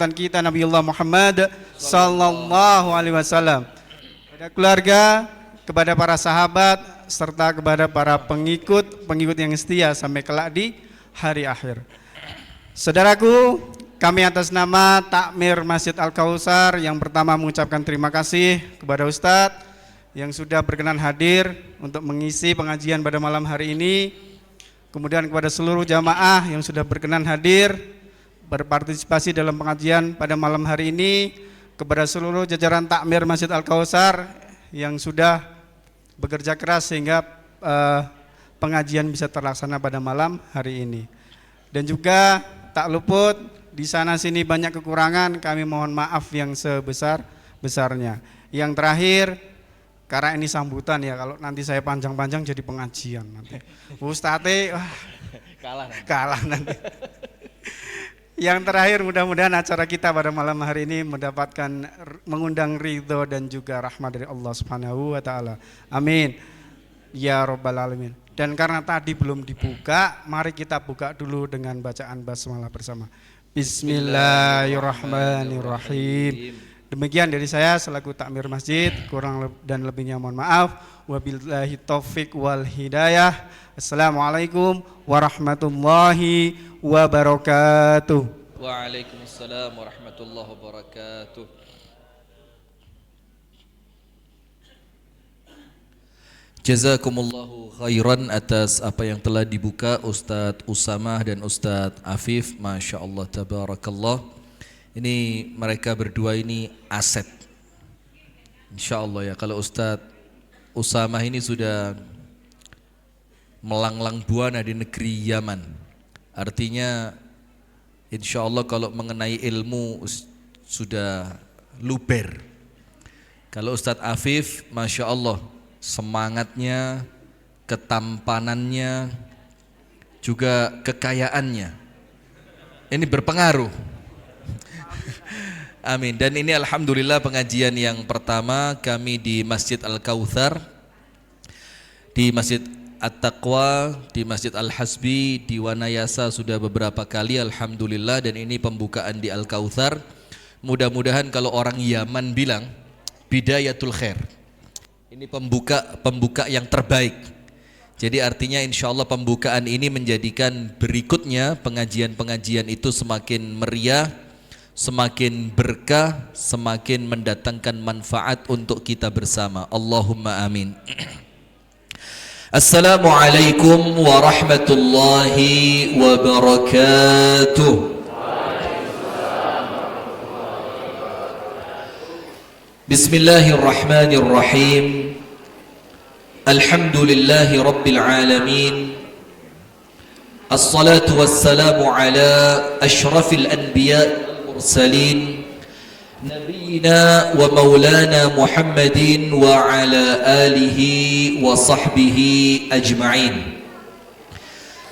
kita Nabiullah Muhammad sallallahu alaihi wasallam, kepada keluarga, kepada para sahabat, serta kepada para pengikut yang setia sampai kelak di hari akhir. Saudaraku, kami atas nama Takmir Masjid Al-Kautsar yang pertama mengucapkan terima kasih kepada Ustadz yang sudah berkenan hadir untuk mengisi pengajian pada malam hari ini. Kemudian kepada seluruh jamaah yang sudah berkenan hadir berpartisipasi dalam pengajian pada malam hari ini, kepada seluruh jajaran Takmir Masjid Al-Kautsar yang sudah bekerja keras sehingga pengajian bisa terlaksana pada malam hari ini. Dan juga tak luput di sana sini banyak kekurangan, kami mohon maaf yang sebesar-besarnya. Yang terakhir, karena ini sambutan ya, kalau nanti saya panjang-panjang jadi pengajian nanti. Ustadz kalah nanti. Yang terakhir, mudah-mudahan acara kita pada malam hari ini mengundang ridho dan juga rahmat dari Allah Subhanahu wa taala. Amin. Ya rabbal alamin. Dan karena tadi belum dibuka, mari kita buka dulu dengan bacaan basmalah bersama. Bismillahirrahmanirrahim. Demikian dari saya selaku Takmir Masjid, kurang dan lebihnya mohon maaf. Wabillahi taufik wal hidayah. Assalamualaikum warahmatullahi wabarakatuh. Waalaikumsalam warahmatullahi wabarakatuh. Jazakumullahu khairan atas apa yang telah dibuka Ustadz Usamah dan Ustadz Afif. Masya Allah, tabarakallah. Ini mereka berdua ini aset, insya Allah ya. Kalau Ustadz Usamah ini sudah melanglang buana di negeri Yaman, artinya insya Allah kalau mengenai ilmu sudah luber. Kalau Ustadz Afif, Masya Allah, semangatnya, ketampanannya, juga kekayaannya ini berpengaruh. Amin. Dan ini alhamdulillah pengajian yang pertama kami di Masjid Al-Kautsar, di Masjid At-Taqwa, di Masjid Al-Hasbi, di Wanayasa sudah beberapa kali alhamdulillah, dan ini pembukaan di Al-Kautsar. Mudah-mudahan kalau orang Yaman bilang bidayatul khair, ini pembuka yang terbaik. Jadi artinya insya Allah pembukaan ini menjadikan berikutnya pengajian-pengajian itu semakin meriah, semakin berkah, semakin mendatangkan manfaat untuk kita bersama. Allahumma amin. Assalamualaikum warahmatullahi wabarakatuh. Bismillahirrahmanirrahim. Alhamdulillahi rabbil alamin. Assalatu wassalamu ala ashrafil anbiya المرسلين نبينا ومولانا محمد وعلى آله وصحبه أجمعين.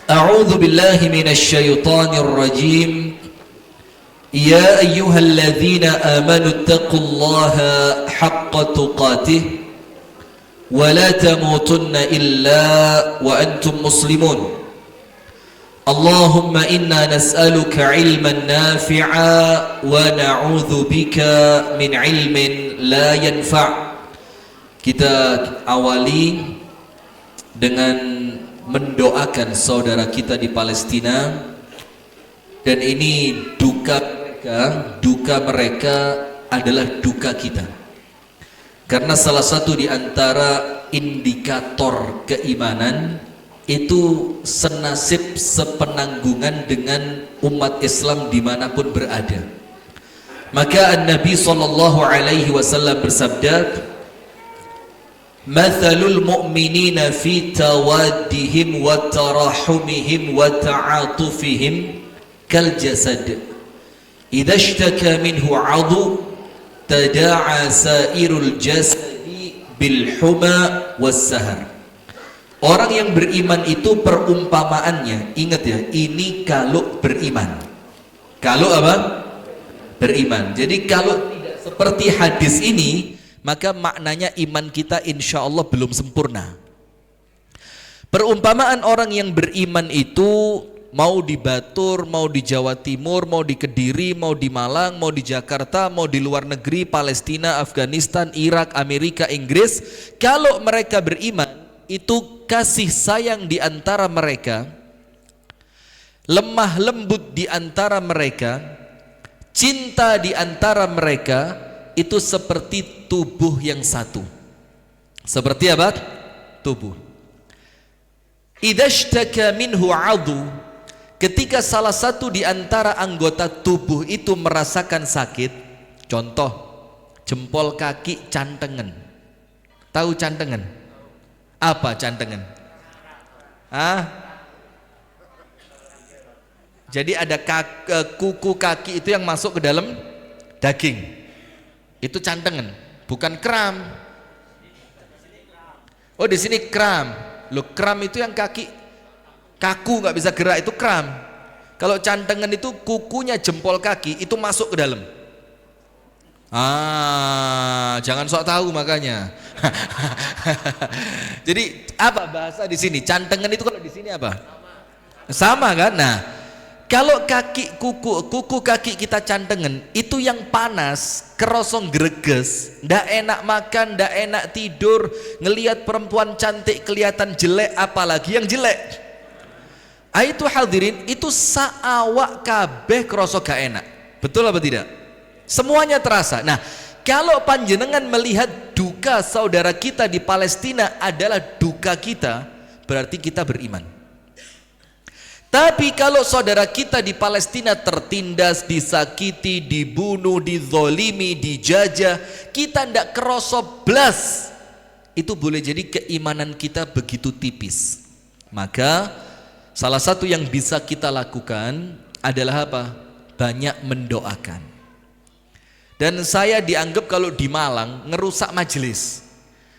أعوذ بالله من الشيطان الرجيم. يا أيها الذين آمنوا اتقوا الله حق تقاته ولا تموتن إلا وأنتم مسلمون. اللهم إنا نسألك علما نافعا ونعوذ بك من علم لا ينفع. Kita awali dengan mendoakan saudara kita di Palestina, dan ini duka mereka adalah duka kita, karena salah satu di antara indikator keimanan itu senasib sepenanggungan dengan umat Islam dimanapun berada. Maka An-Nabi sallallahu alaihi wasallam bersabda, "Mathalul mu'minina fi tawaddihim wa tarahumihim wa ta'atufihim kal jasad. Idza ishtaka minhu 'adhu tada'a sairul jasadi bil huma was sahar." Orang yang beriman itu perumpamaannya, ingat ya, ini kalau beriman. Kalau apa? Beriman. Jadi kalau tidak seperti hadis ini, maka maknanya iman kita insya Allah belum sempurna. Perumpamaan orang yang beriman itu mau di Batur, mau di Jawa Timur, mau di Kediri, mau di Malang, mau di Jakarta, mau di luar negeri, Palestina, Afghanistan, Irak, Amerika, Inggris, kalau mereka beriman, itu kasih sayang di antara mereka, lemah lembut di antara mereka, cinta di antara mereka, itu seperti tubuh yang satu. Seperti apa? Tubuh. Idza ishtaka minhu 'adhu, ketika salah satu di antara anggota tubuh itu merasakan sakit, contoh jempol kaki cantengan. Tahu cantengan? Apa cantengan? Jadi ada kuku kaki itu yang masuk ke dalam daging. Itu cantengan, bukan kram. Oh, di sini kram. Loh, kram itu yang kaki kaku nggak bisa gerak, itu kram. Kalau cantengan itu kukunya jempol kaki itu masuk ke dalam. Jangan sok tahu makanya. Jadi apa bahasa di sini? Cantengan itu kalau di sini apa? Sama kan? Nah, kalau kuku kaki kita cantengan itu yang panas, kerosong greges, ndak enak makan, ndak enak tidur, ngelihat perempuan cantik kelihatan jelek, apalagi yang jelek. Itu hadirin, itu saawak kabeh kerosok gak enak. Betul apa tidak? Semuanya terasa. Nah, kalau panjenengan melihat duka saudara kita di Palestina adalah duka kita, berarti kita beriman. Tapi kalau saudara kita di Palestina tertindas, disakiti, dibunuh, dizolimi, dijajah, kita ndak kerosok blas, itu boleh jadi keimanan kita begitu tipis. Maka salah satu yang bisa kita lakukan adalah apa? Banyak mendoakan. Dan saya dianggap kalau di Malang ngerusak majelis,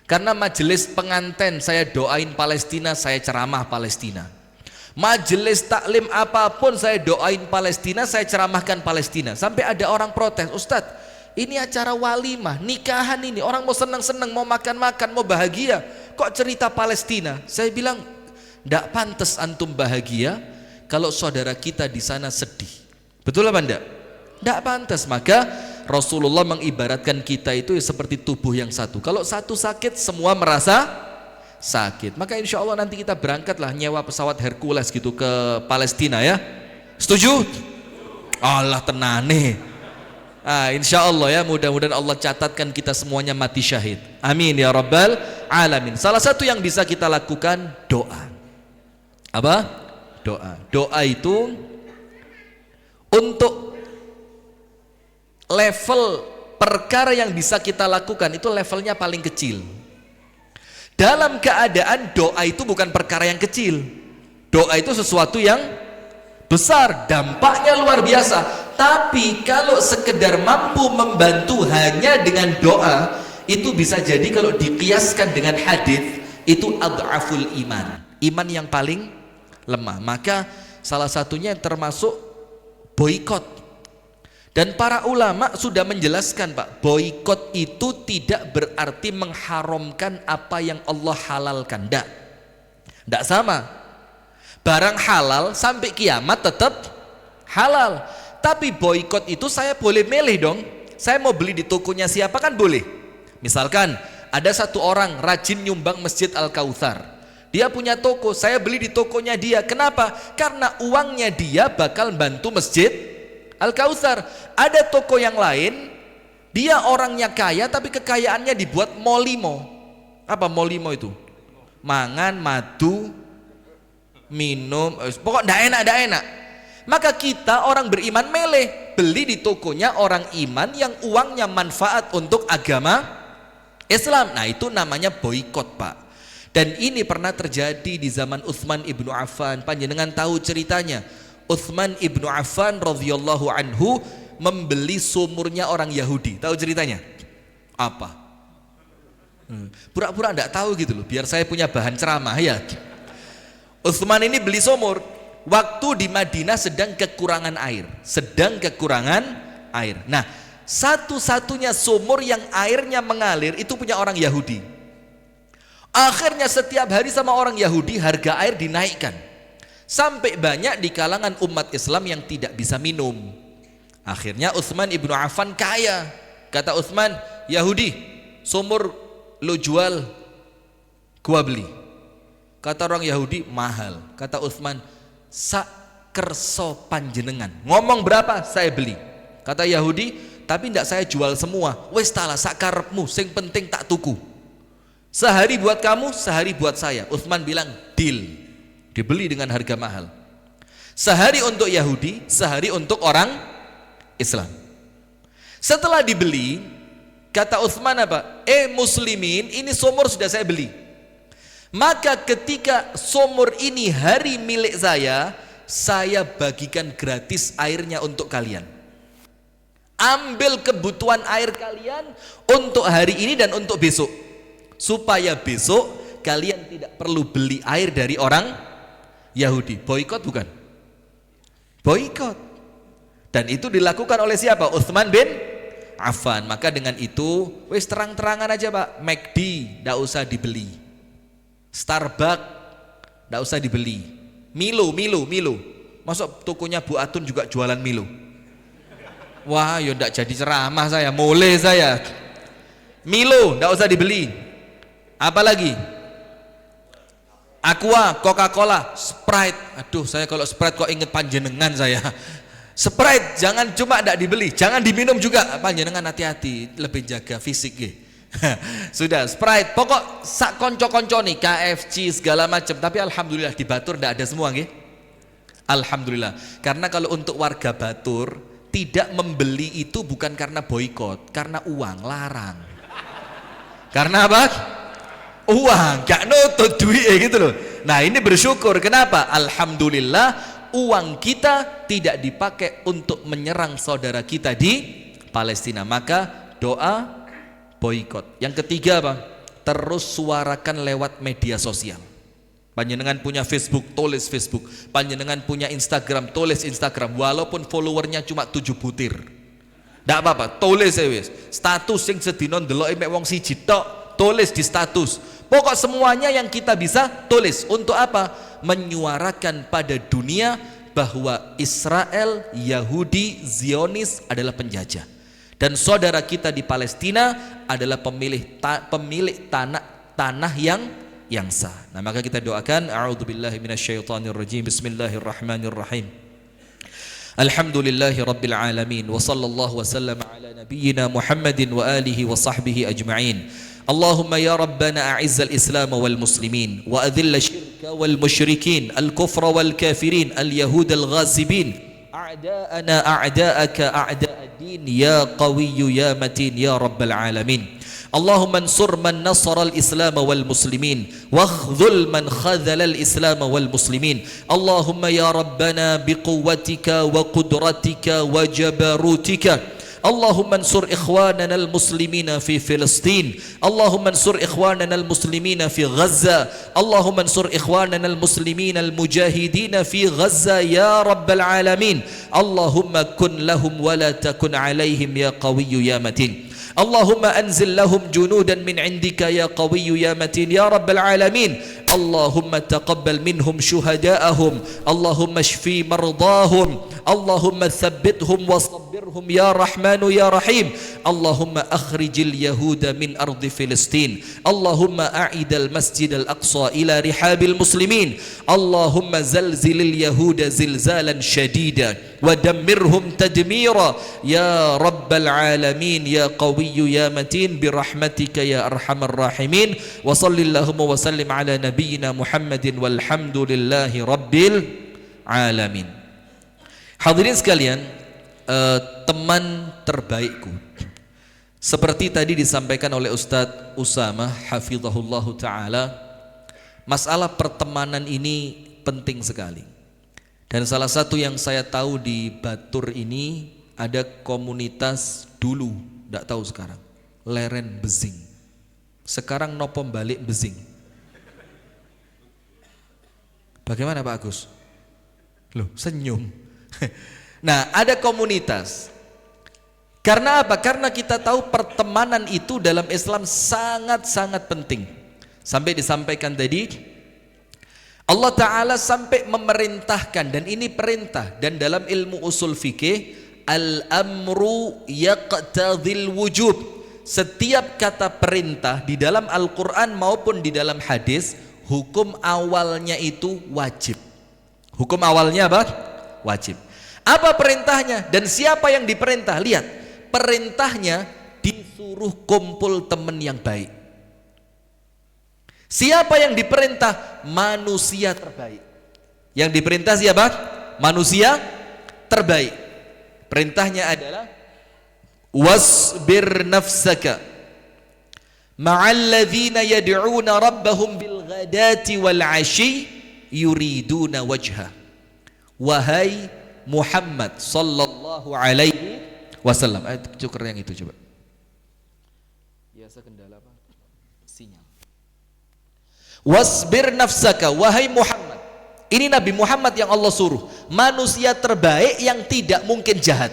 karena majelis pengantin saya doain Palestina, saya ceramah Palestina. Majelis taklim apapun saya doain Palestina, saya ceramahkan Palestina. Sampai ada orang protes, Ustadz, ini acara walimah, nikahan ini, orang mau senang-senang, mau makan-makan, mau bahagia, kok cerita Palestina? Saya bilang, ndak pantas antum bahagia kalau saudara kita di sana sedih. Betul apa ndak? Ndak pantas. Maka Rasulullah mengibaratkan kita itu seperti tubuh yang satu. Kalau satu sakit, semua merasa sakit. Maka insya Allah nanti kita berangkatlah nyewa pesawat Hercules gitu ke Palestina ya. Setuju? Allah tenane. Insya Allah ya, mudah-mudahan Allah catatkan kita semuanya mati syahid. Amin ya rabbal alamin. Salah satu yang bisa kita lakukan doa. Apa? Doa. Doa itu untuk level perkara yang bisa kita lakukan itu levelnya paling kecil. Dalam keadaan doa itu bukan perkara yang kecil. Doa itu sesuatu yang besar, dampaknya luar biasa. Tapi kalau sekedar mampu membantu hanya dengan doa, itu bisa jadi kalau dikiaskan dengan hadis, itu ad'aful iman. Iman yang paling lemah. Maka salah satunya termasuk boikot. Dan para ulama sudah menjelaskan, Pak, boikot itu tidak berarti mengharamkan apa yang Allah halalkan. Tidak sama. Barang halal sampai kiamat tetap halal. Tapi boikot itu saya boleh milih dong. Saya mau beli di tokonya siapa kan boleh. Misalkan ada satu orang rajin nyumbang Masjid Al-Kautsar. Dia punya toko, saya beli di tokonya dia. Kenapa? Karena uangnya dia bakal bantu Masjid Al-Kautsar. Ada toko yang lain, dia orangnya kaya tapi kekayaannya dibuat molimo. Apa molimo itu? Mangan, madu, minum, pokok ndak enak. Maka kita orang beriman meleh beli di tokonya orang iman yang uangnya manfaat untuk agama Islam. Nah itu namanya boikot, Pak. Dan ini pernah terjadi di zaman Utsman ibnu Affan. Panjenengan tahu ceritanya. Utsman ibnu Affan radhiyallahu anhu membeli sumurnya orang Yahudi. Tahu ceritanya? Apa? Pura-pura enggak tahu gitu loh, biar saya punya bahan ceramah ya. Utsman ini beli sumur waktu di Madinah sedang kekurangan air. Nah, satu-satunya sumur yang airnya mengalir itu punya orang Yahudi. Akhirnya setiap hari sama orang Yahudi harga air dinaikkan. Sampai banyak di kalangan umat Islam yang tidak bisa minum. Akhirnya Utsman ibnu Affan kaya. Kata Utsman, Yahudi, sumur lo jual, gua beli. Kata orang Yahudi, mahal. Kata Utsman, sak kerso panjenengan. Ngomong berapa, saya beli. Kata Yahudi, tapi tidak saya jual semua. Wes talah sak karepmu, sing penting tak tuku. Sehari buat kamu, sehari buat saya. Utsman bilang, deal. Dibeli dengan harga mahal. Sehari untuk Yahudi, sehari untuk orang Islam. Setelah dibeli, kata Utsman apa? Muslimin, ini sumur sudah saya beli. Maka ketika sumur ini hari milik saya bagikan gratis airnya untuk kalian. Ambil kebutuhan air kalian untuk hari ini dan untuk besok. Supaya besok kalian tidak perlu beli air dari orang Yahudi. Boikot bukan? Boikot. Dan itu dilakukan oleh siapa? Utsman bin Affan. Maka dengan itu wis terang-terangan aja Pak, McD tidak usah dibeli, Starbucks tidak usah dibeli, Milo. Masuk tokonya Bu Atun juga jualan Milo. Wah, ya tidak jadi ceramah saya, mulai saya. Milo tidak usah dibeli. Apalagi? Aqua, Coca-Cola, Sprite. Aduh, saya kalau Sprite kok inget panjenengan saya. Sprite jangan cuma tidak dibeli, jangan diminum juga. Panjenengan hati-hati, lebih jaga fisik ya. Sudah, Sprite. Pokok sak konco-konco nih, KFC segala macam. Tapi alhamdulillah di Batur tidak ada semua nggih. Alhamdulillah. Karena kalau untuk warga Batur tidak membeli itu bukan karena boikot, karena uang larang. Karena apa? Uang, gak nutut duit gitu loh. Nah ini bersyukur, kenapa? Alhamdulillah uang kita tidak dipakai untuk menyerang saudara kita di Palestina. Maka doa boikot. Yang ketiga apa? Terus suarakan lewat media sosial. Panjenengan punya Facebook, tulis Facebook. Panjenengan punya Instagram, tulis Instagram. Walaupun followernya cuma 7 butir, ndak apa-apa, tulis wis. Status sing sedina ndeloki mek wong siji tok, tulis di status. Pokok semuanya yang kita bisa tulis. Untuk apa? Menyuarakan pada dunia bahwa Israel, Yahudi, Zionis adalah penjajah. Dan saudara kita di Palestina adalah pemilik tanah yang sah. Nah, maka kita doakan, a'udzubillahi minasyaitonirrajim. Bismillahirrahmanirrahim. Alhamdulillahi rabbil alamin wa sallallahu wasallam ala nabiyyina Muhammadin wa alihi wa sahbihi ajma'in. اللهم يا ربنا أعز الإسلام والمسلمين وأذل الشرك والمشركين الكفر والكافرين اليهود الغاصبين أعداءنا أعداءك أعداء الدين يا قوي يا متين يا رب العالمين اللهم انصر من نصر الإسلام والمسلمين واخذل من خذل الإسلام والمسلمين اللهم يا ربنا بقوتك وقدرتك وجبروتك اللهم انصر إخواننا المسلمين في فلسطين اللهم انصر إخواننا المسلمين في غزة اللهم انصر إخواننا المسلمين المجاهدين في غزة يا رب العالمين اللهم كن لهم ولا تكن عليهم يا قوي يا متين اللهم أنزل لهم جنودا من عندك يا قوي يا متين يا رب العالمين اللهم تقبل منهم شهداءهم اللهم اشفي مرضاهم اللهم ثبتهم وصبرهم يا رحمن يا رحيم اللهم أخرج اليهود من أرض فلسطين اللهم أعد المسجد الأقصى إلى رحاب المسلمين اللهم زلزل اليهود زلزالا شديدا ودمرهم تدميرا يا رب العالمين يا قوي يا متين برحمتك يا أرحم الراحمين وصل اللهم وسلم على نبينا محمد والحمد لله رب العالمين. Hadirin sekalian, teman terbaikku, seperti tadi disampaikan oleh Ustadz Usama hafizahullahu ta'ala, masalah pertemanan ini penting sekali. Dan salah satu yang saya tahu di Batur ini ada komunitas dulu, tidak tahu sekarang, Leren Bezing. Sekarang nopo balik Bezing. Bagaimana Pak Agus? Loh, senyum. Nah, ada komunitas. Karena apa? Karena kita tahu pertemanan itu dalam Islam sangat-sangat penting. Sampai disampaikan tadi, Allah Ta'ala sampai memerintahkan, dan ini perintah, dan dalam ilmu usul fikih al-amru yaqtadhil wujub. Setiap kata perintah di dalam Al-Quran maupun di dalam hadis, hukum awalnya itu wajib. Hukum awalnya apa? Wajib. Apa perintahnya dan siapa yang diperintah? Lihat, perintahnya disuruh kumpul teman yang baik. Siapa yang diperintah? Manusia terbaik. Yang diperintah siapa? Manusia terbaik. Perintahnya adalah wasbir nafsaka ma'alladzina yad'una rabbahum bil ghadati wal 'ashi yuriduna wajha. Wahai Muhammad sallallahu alaihi wasallam. Cukur yang itu coba. Biasa kendala apa? Sinyal. Wasbir nafsaka, wahai Muhammad. Ini Nabi Muhammad yang Allah suruh, manusia terbaik yang tidak mungkin jahat.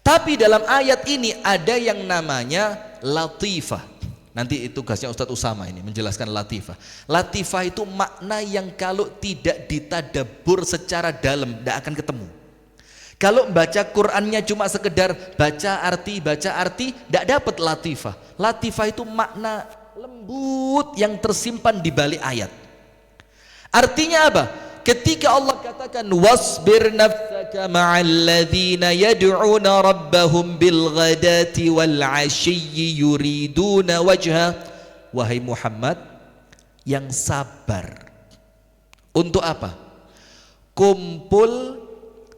Tapi dalam ayat ini ada yang namanya latifah. Nanti itu tugasnya Ustadz Usama ini menjelaskan latifah. Latifah itu makna yang kalau tidak ditadabbur secara dalam tidak akan ketemu. Kalau baca Qur'annya cuma sekedar baca arti, tidak dapat latifah. Latifah itu makna lembut yang tersimpan di balik ayat. Artinya apa? Ketika Allah katakan wasbir nafsaka ma'al ladzina yad'una rabbahum bil ghadati wal 'ashiyyi yuriduna wajha, wahai Muhammad yang sabar. Untuk apa? Kumpul,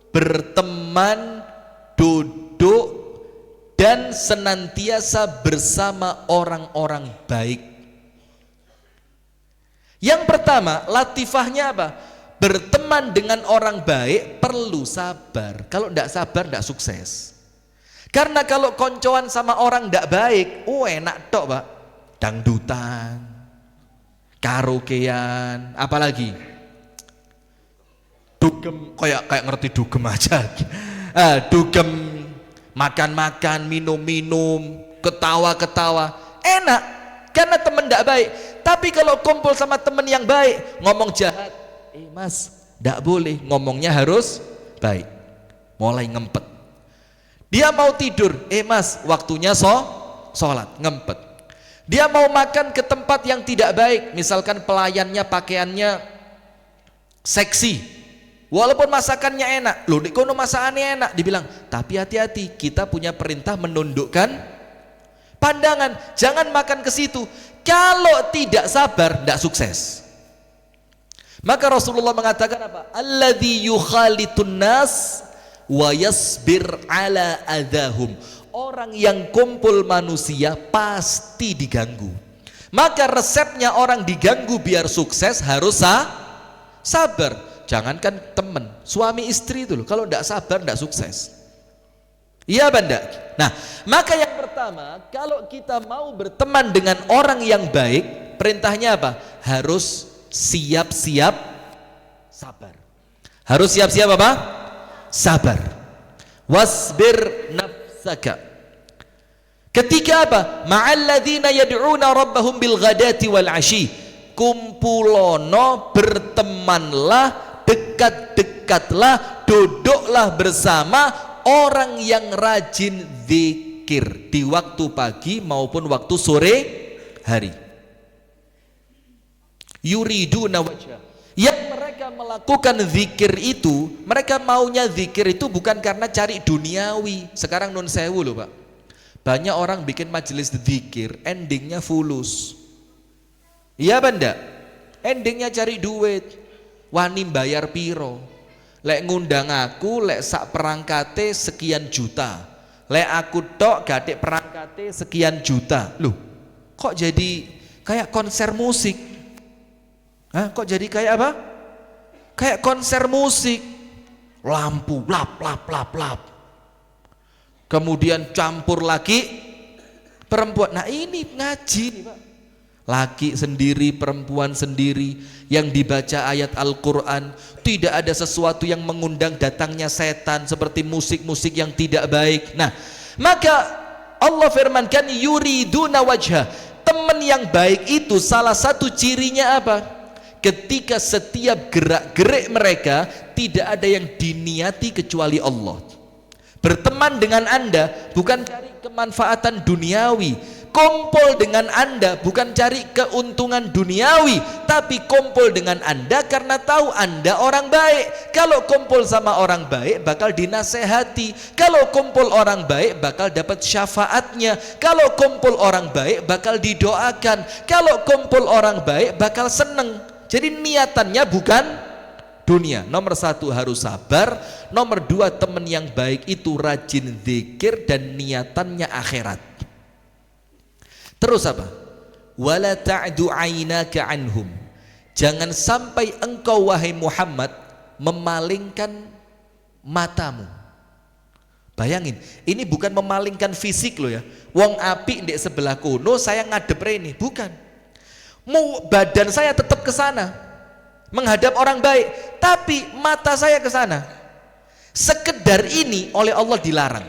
berteman, duduk dan senantiasa bersama orang-orang baik. Yang pertama, latifahnya apa? Berteman dengan orang baik perlu sabar. Kalau tidak sabar tidak sukses. Karena kalau koncoan sama orang tidak baik, enak tok Pak. Dangdutan, karaokean, apalagi dugem, kayak ngerti dugem aja. Dugem, makan-makan, minum-minum, ketawa-ketawa, enak karena teman tidak baik. Tapi kalau kumpul sama teman yang baik, ngomong jahat, mas, tidak boleh, ngomongnya harus baik. Mulai ngempet. Dia mau tidur, mas, waktunya sholat, ngempet. Dia mau makan ke tempat yang tidak baik, misalkan pelayannya pakaiannya seksi, walaupun masakannya enak, loh di kono masakannya enak, dibilang, tapi hati-hati, kita punya perintah menundukkan pandangan, jangan makan ke situ. Kalau tidak sabar, tidak sukses. Maka Rasulullah mengatakan apa? Alladzi yukhalitun nas wa yasbir ala adahum. Orang yang kumpul manusia pasti diganggu. Maka resepnya orang diganggu biar sukses harus sabar. Jangankan teman, suami istri itu loh, kalau tidak sabar tidak sukses. Iya benda. Nah, maka yang pertama, kalau kita mau berteman dengan orang yang baik, perintahnya apa? Harus siap-siap sabar. Harus siap-siap apa? Sabar. Wasbir nafsaka. Ketika apa? Ma'alladzina yad'una rabbahum bil ghadati wal 'ashi. Kumpulono, bertemanlah, dekat-dekatlah, duduklah bersama orang yang rajin zikir di waktu pagi maupun waktu sore hari. Yuriduna wajha. Yang mereka melakukan zikir itu, mereka maunya zikir itu bukan karena cari duniawi. Sekarang nun sewu loh Pak, banyak orang bikin majelis zikir endingnya fulus. Iya benda, endingnya cari duit, wani bayar piro, lek ngundang aku, lek sak perangkate sekian juta, lek aku tok gadek perangkate sekian juta. Loh, kok jadi kayak konser musik? Kok jadi kayak apa? Kayak konser musik, lampu lap lap lap lap, kemudian campur laki perempuan. Nah ini ngaji nih Pak, laki sendiri, perempuan sendiri, yang dibaca ayat Al-Quran, tidak ada sesuatu yang mengundang datangnya setan seperti musik-musik yang tidak baik. Nah, maka Allah firmankan yuriduna wajha. Teman yang baik itu salah satu cirinya apa? ketika setiap gerak-gerik mereka tidak ada yang diniati kecuali Allah. Berteman dengan Anda bukan cari kemanfaatan duniawi, kumpul dengan Anda bukan cari keuntungan duniawi, tapi kumpul dengan Anda karena tahu Anda orang baik. Kalau kumpul sama orang baik bakal dinasehati, kalau kumpul orang baik bakal dapat syafaatnya, kalau kumpul orang baik bakal didoakan, kalau kumpul orang baik bakal seneng. Jadi niatannya bukan dunia. Nomor satu harus sabar, nomor dua teman yang baik itu rajin zikir dan niatannya akhirat. Terus apa? Wala ta'du 'ainaka anhum. Jangan sampai engkau wahai Muhammad memalingkan matamu. Bayangin, ini bukan memalingkan fisik loh ya. Wong apik ndek sebelah kono, saya ngadep rene, bukan. Badan saya tetap ke sana, menghadap orang baik, tapi mata saya ke sana. Sekedar ini oleh Allah dilarang.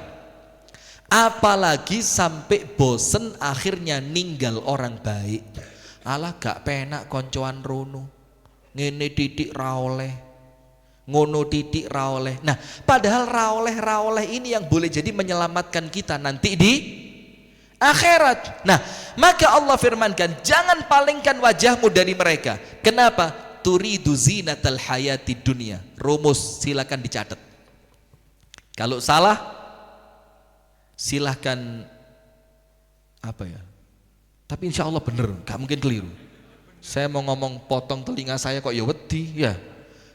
Apalagi sampai bosen akhirnya ninggal orang baik. Alah gak penak koncoan rono, ngene titik ra oleh, ngono titik ra oleh. Nah padahal ra oleh ini yang boleh jadi menyelamatkan kita nanti di akhirat. Nah maka Allah firmankan, jangan palingkan wajahmu dari mereka. Kenapa? Turidu zinatal hayati dunia. Rumus silakan dicatat, kalau salah silahkan apa ya, tapi insya Allah bener, gak mungkin keliru. Saya mau ngomong potong telinga saya kok ya wedi ya.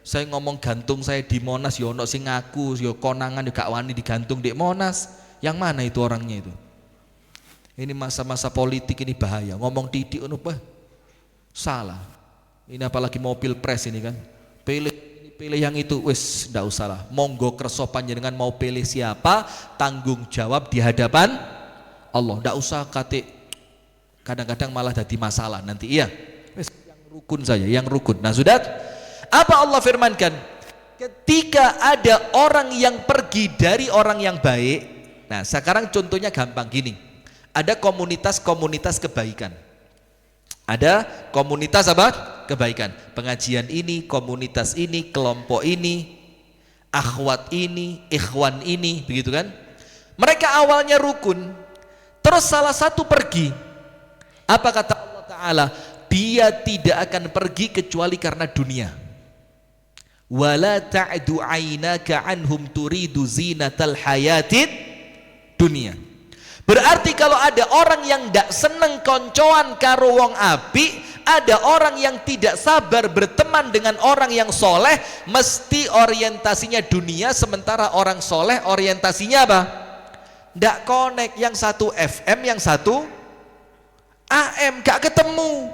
Saya ngomong gantung saya di Monas ya ono sing ngaku ya konangan ya gak wani digantung di Monas. Yang mana itu orangnya itu? Ini masa-masa politik ini bahaya. Ngomong titik ono salah. Ini apalagi mau pilpres ini kan. Pilih yang itu, wis ndak usah lah. Monggo kerso panjenengan mau pilih siapa, tanggung jawab di hadapan Allah. Ndak usah kate, kadang-kadang malah jadi masalah nanti. Iya, wis yang rukun saja, yang rukun. Nah sudah, apa Allah firmankan? Ketika ada orang yang pergi dari orang yang baik. Nah sekarang contohnya gampang gini. Ada komunitas-komunitas kebaikan. Ada komunitas apa? Kebaikan. Pengajian ini, komunitas ini, kelompok ini, akhwat ini, ikhwan ini, begitu kan? Mereka awalnya rukun, terus salah satu pergi. Apa kata Allah Ta'ala? Dia tidak akan pergi kecuali karena dunia. Wala ta'du 'ainaka anhum turidu zinatal hayatid dunia. Berarti kalau ada orang yang tidak seneng koncoan karo wong api, ada orang yang tidak sabar berteman dengan orang yang soleh, mesti orientasinya dunia, sementara orang soleh orientasinya apa? Tidak connect, yang satu FM, yang satu AM, gak ketemu.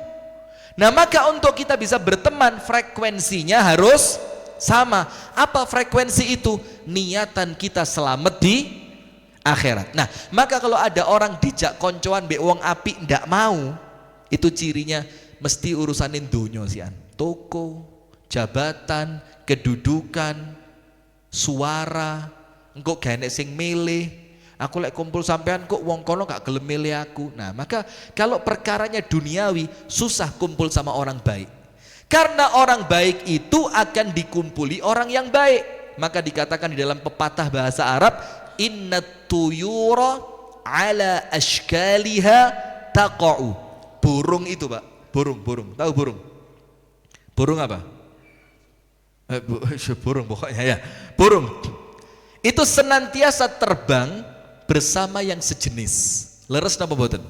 Nah maka untuk kita bisa berteman, frekuensinya harus sama. Apa frekuensi itu? Niatan kita selamat di akhirat. Nah maka kalau ada orang dijak koncoan be wong api ndak mau, itu cirinya mesti urusanin dunia sian, toko, jabatan, kedudukan, suara. Engkau gak enek sing milih, aku lek kumpul sampean kok wong kono gak gelem milih aku. Nah maka kalau perkaranya duniawi, susah kumpul sama orang baik, karena orang baik itu akan dikumpuli orang yang baik. Maka dikatakan di dalam pepatah bahasa Arab, innat tuyura ala ashkaliha taqa'u. Burung itu Pak, burung, tahu burung? Burung apa? Burung pokoknya ya. Burung itu senantiasa terbang bersama yang sejenis. Leres napa mboten?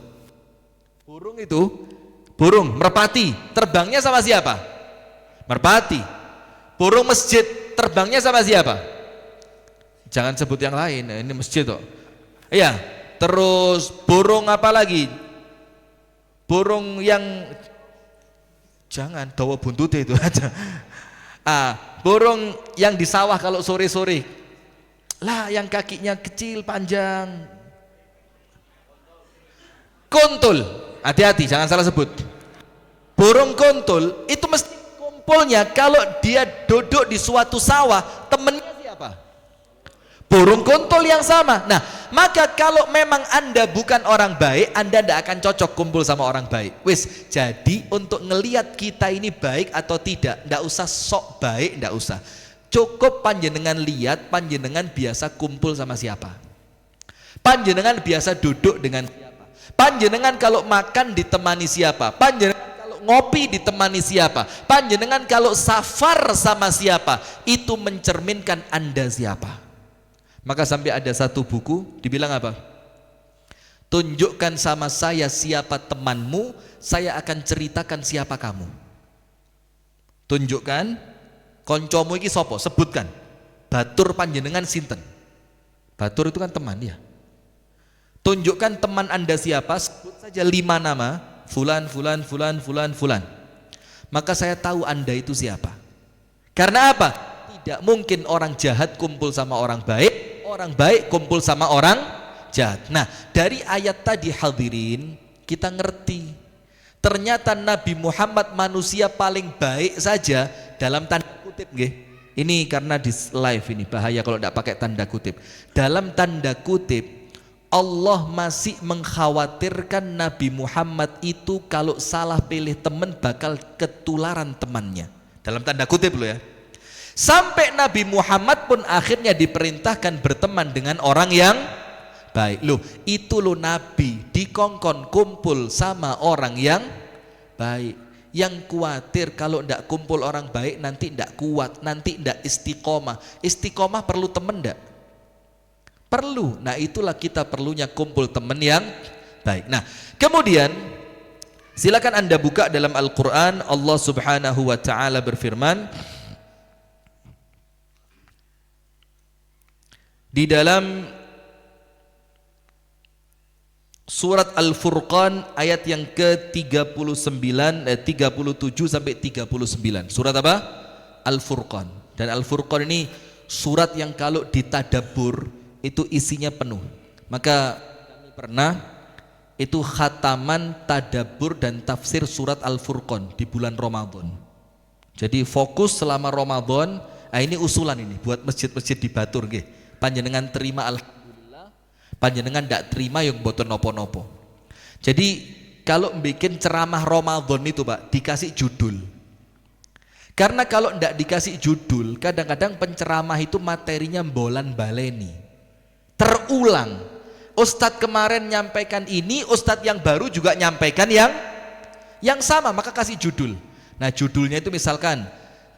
Burung itu, burung merpati, terbangnya sama siapa? Merpati. Burung masjid, terbangnya sama siapa? Jangan sebut yang lain, ini masjid kok. Iya, terus burung apa lagi? Burung yang jangan dawa buntut itu aja. Burung yang di sawah kalau sore-sore. Lah yang kakinya kecil panjang. Kuntul. Hati-hati jangan salah sebut. Burung kuntul itu mesti kumpulnya kalau dia duduk di suatu sawah, temennya siapa? Burung kuntul yang sama. Nah, Maka kalau memang Anda bukan orang baik, Anda tidak akan cocok kumpul sama orang baik. Wis, jadi untuk ngelihat kita ini baik atau tidak, tidak usah sok baik, tidak usah. Cukup panjenengan lihat panjenengan biasa kumpul sama siapa. Panjenengan biasa duduk dengan siapa. Panjenengan kalau makan ditemani siapa. Panjenengan kalau ngopi ditemani siapa. Panjenengan kalau safar sama siapa. Itu mencerminkan Anda siapa. Maka sampai ada satu buku dibilang apa? Tunjukkan sama saya siapa temanmu, saya akan ceritakan siapa kamu. Tunjukkan koncomu iki sopo, sebutkan. Batur panjenengan sinten. Batur itu kan teman ya. Tunjukkan teman Anda siapa, sebut saja 5 nama, fulan, fulan, fulan, fulan, fulan. Maka saya tahu Anda itu siapa. Karena apa? Tidak mungkin orang jahat kumpul sama orang baik kumpul sama orang jahat. Nah, dari ayat tadi hadirin, kita ngerti. Ternyata Nabi Muhammad manusia paling baik saja dalam tanda kutip nggih. Ini karena di live ini bahaya kalau tidak pakai tanda kutip. Dalam tanda kutip, Allah masih mengkhawatirkan Nabi Muhammad itu kalau salah pilih teman bakal ketularan temannya. Dalam tanda kutip loh ya. Sampai Nabi Muhammad pun akhirnya diperintahkan berteman dengan orang yang baik. Loh, itu loh Nabi dikongkon kumpul sama orang yang baik. Yang khawatir kalau tidak kumpul orang baik nanti tidak kuat, nanti tidak istiqomah. Istiqomah perlu teman tidak? Perlu. Nah, itulah kita perlunya kumpul teman yang baik. Nah, kemudian silakan Anda buka dalam Al-Qur'an. Allah Subhanahu wa taala berfirman di dalam Surat Al-Furqan ayat yang ke-37 sampai 39. Surat apa? Al-Furqan. Dan Al-Furqan ini surat yang kalau ditadabbur itu isinya penuh. Maka kami pernah itu khataman tadabbur dan tafsir surat Al-Furqan di bulan Ramadan. Jadi fokus selama Ramadan. Nah, ini usulan ini buat masjid-masjid di Batur nggih. Panjenengan terima panjenengan tidak terima yang boten nopo-nopo. Jadi kalau bikin ceramah Ramadan itu Pak dikasih judul. Karena kalau tidak dikasih judul, kadang-kadang penceramah itu materinya mbolan baleni, terulang. Ustadz kemarin nyampaikan ini, ustadz yang baru juga nyampaikan yang sama, maka kasih judul. Nah, judulnya itu misalkan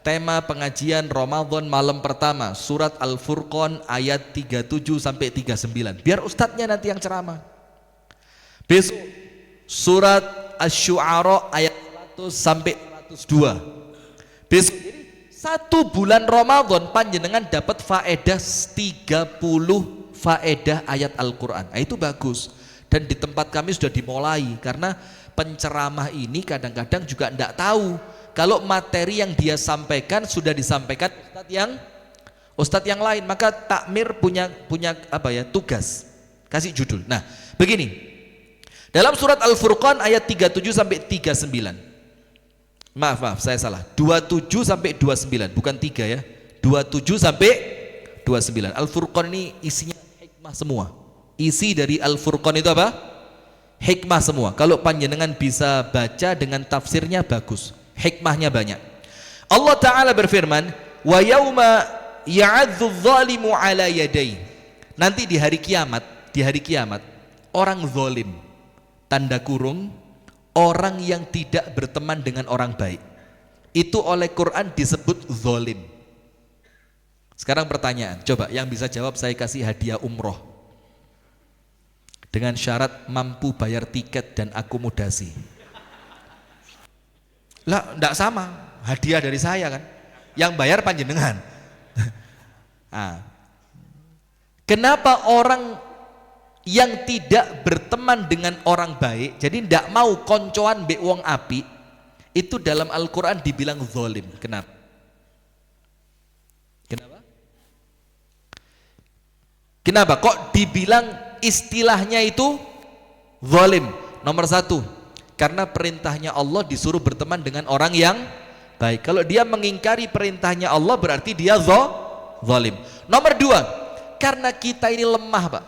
tema pengajian Ramadan malam pertama, surat Al-Furqan ayat 37 sampai 39. Biar ustadznya nanti yang ceramah. Besok surat Asy-Syu'ara ayat 100 sampai 102. Besok satu bulan Ramadan panjenengan dapat faedah 30 faedah ayat Al-Qur'an. Nah, itu bagus. Dan di tempat kami sudah dimulai karena penceramah ini kadang-kadang juga tidak tahu kalau materi yang dia sampaikan sudah disampaikan ustadz yang lain, maka takmir punya apa ya, tugas kasih judul. Nah, begini. Dalam surat Al-Furqan ayat 37 sampai 39. Maaf, saya salah. 27 sampai 29, bukan 3 ya. 27 sampai 29. Al-Furqan ini isinya hikmah semua. Isi dari Al-Furqan itu apa? Hikmah semua. Kalau panjenengan bisa baca dengan tafsirnya bagus. Hikmahnya banyak. Allah Ta'ala berfirman, wa yauma ya'adzu dzalimu ala yadai. Nanti di hari kiamat, orang zalim, tanda kurung, orang yang tidak berteman dengan orang baik, itu oleh Quran disebut zalim. Sekarang pertanyaan, coba yang bisa jawab saya kasih hadiah umroh dengan syarat mampu bayar tiket dan akomodasi. Lah, enggak sama, hadiah dari saya kan, yang bayar panjenengan. Nah, kenapa orang yang tidak berteman dengan orang baik, jadi enggak mau koncoan mbek wong api, itu dalam Al-Quran dibilang zalim? Kenapa? Kenapa kok dibilang istilahnya itu zalim? Nomor satu, karena perintahnya Allah disuruh berteman dengan orang yang baik. Kalau dia mengingkari perintahnya Allah berarti dia zalim. Nomor dua, karena kita ini lemah Pak.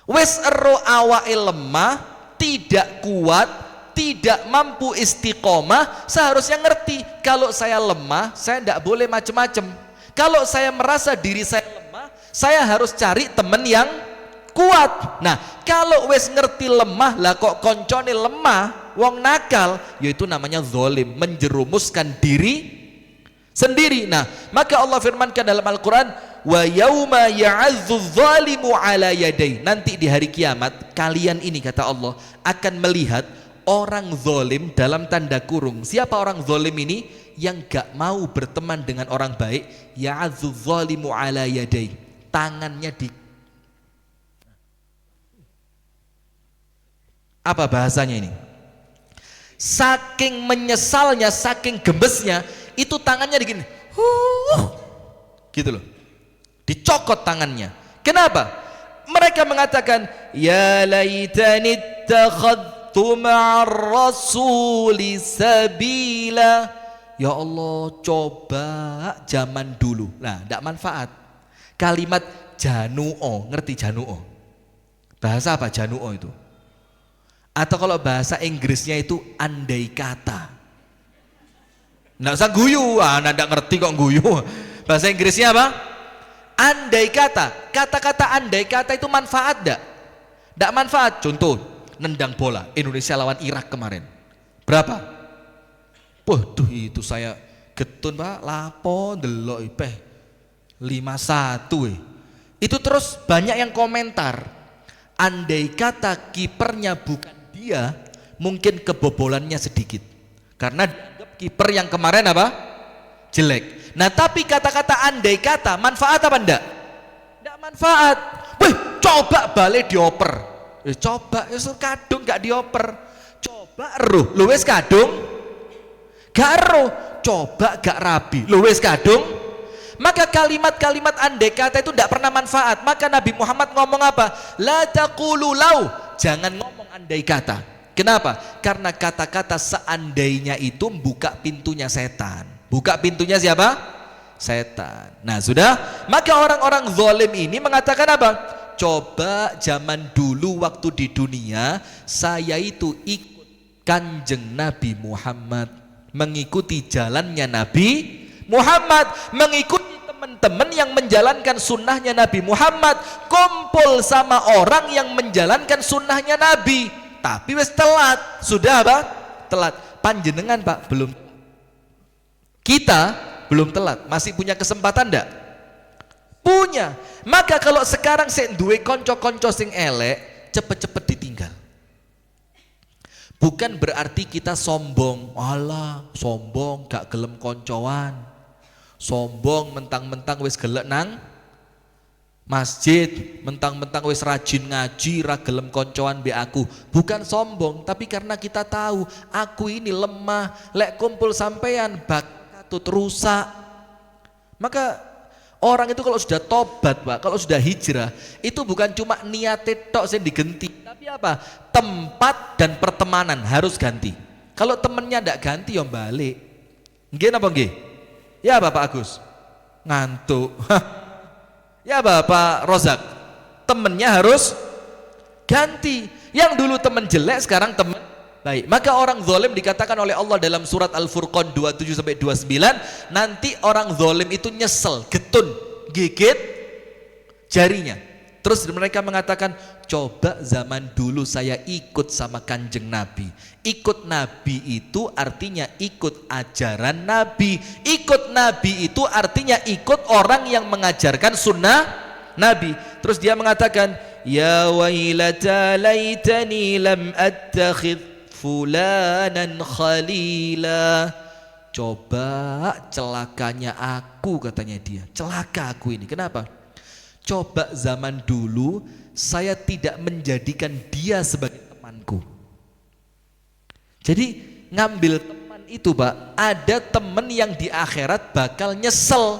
Wis ero awake lemah, tidak kuat, tidak mampu istiqomah, seharusnya ngerti kalau saya lemah, saya tidak boleh macem-macem. Kalau saya merasa diri saya lemah, saya harus cari teman yang kuat. Nah, kalau wis ngerti lemah lah kok koncone lemah, wong nakal, yaitu namanya zalim, menjerumuskan diri sendiri. Nah, maka Allah firmankan dalam Al-Quran, wa yauma ya'adzu zalimu ala yadai, nanti di hari kiamat kalian ini, kata Allah, akan melihat orang zalim dalam tanda kurung. Siapa orang zalim ini? Yang gak mau berteman dengan orang baik. Ya'adzu zalimu ala yadai, tangannya di, apa bahasanya ini? Saking menyesalnya, saking gembesnya, itu tangannya digini, gitu loh, dicokot tangannya. Kenapa? Mereka mengatakan, ya laitani ittakhadtu ma'ar rasuli sabila. Ya Allah, coba zaman dulu. Nah, tidak manfaat. Kalimat janu'o, ngerti janu'o? Bahasa apa janu'o itu? Atau kalau bahasa Inggrisnya itu andai kata. Nggak usah guyu, anak nggak ngerti kok guyu. Bahasa Inggrisnya apa? Andai kata. Kata-kata andai kata itu manfaat nggak? Nggak manfaat. Contoh, nendang bola Indonesia lawan Irak kemarin. Berapa? Waduh, itu saya getun Pak, lapo delok ipeh 5-1 Itu terus banyak yang komentar. Andai kata kipernya bukan dia, mungkin kebobolannya sedikit. Karena dianggap kiper yang kemarin apa? Jelek. Nah, tapi kata-kata andai kata manfaat apa enggak? Enggak manfaat. Wih, coba balik dioper. Coba, kadung gak dioper. Coba eruh, lu wis kadung gak eruh. Coba gak rabi, lu wis kadung. Maka kalimat-kalimat andai kata itu tidak pernah manfaat. Maka Nabi Muhammad ngomong apa? La taqulu lau, jangan ngomong andai kata. Kenapa? Karena kata-kata seandainya itu buka pintunya setan. Buka pintunya siapa? Setan. Nah, sudah. Maka orang-orang zalim ini mengatakan apa? Coba zaman dulu waktu di dunia, saya itu ikut kanjeng Nabi Muhammad, mengikuti jalannya Nabi Muhammad, mengikuti teman-teman yang menjalankan sunnahnya Nabi Muhammad, kumpul sama orang yang menjalankan sunnahnya Nabi. Tapi wes telat. Sudah apa? Telat. Panjenengan Pak belum. Kita belum telat. Masih punya kesempatan enggak? Punya. Maka kalau sekarang saya duwe konco-konco sing elek, cepet-cepet ditinggal. Bukan berarti kita sombong. Alah, sombong gak gelem koncoan. Sombong mentang-mentang wis gelek nang masjid, mentang-mentang wis rajin ngaji, ra gelem koncoan be aku. Bukan sombong, tapi karena kita tahu aku ini lemah, lek kumpul sampean bakatut rusak. Maka orang itu kalau sudah tobat Pak, kalau sudah hijrah, itu bukan cuma niat tok sing digenti, tapi apa? Tempat dan pertemanan harus ganti. Kalau temennya ndak ganti ya balik. Nggih napa nggih? Ya Bapak Agus. Ngantuk. Ya Bapak Rozak. Temennya harus ganti. Yang dulu temen jelek sekarang temen baik. Maka orang zalim dikatakan oleh Allah dalam surat Al-Furqan 27-29, nanti orang zalim itu nyesel, getun, gigit jarinya. Terus mereka mengatakan, coba zaman dulu saya ikut sama kanjeng Nabi. Ikut Nabi itu artinya ikut ajaran Nabi. Ikut Nabi itu artinya ikut orang yang mengajarkan sunnah Nabi. Terus dia mengatakan, ya wailata laitani lam attakhidh fulanan khalila. Coba celakanya aku, katanya dia. Celaka aku ini. Kenapa? Coba zaman dulu saya tidak menjadikan dia sebagai temanku. Jadi ngambil teman itu Pak, ada teman yang di akhirat bakal nyesel.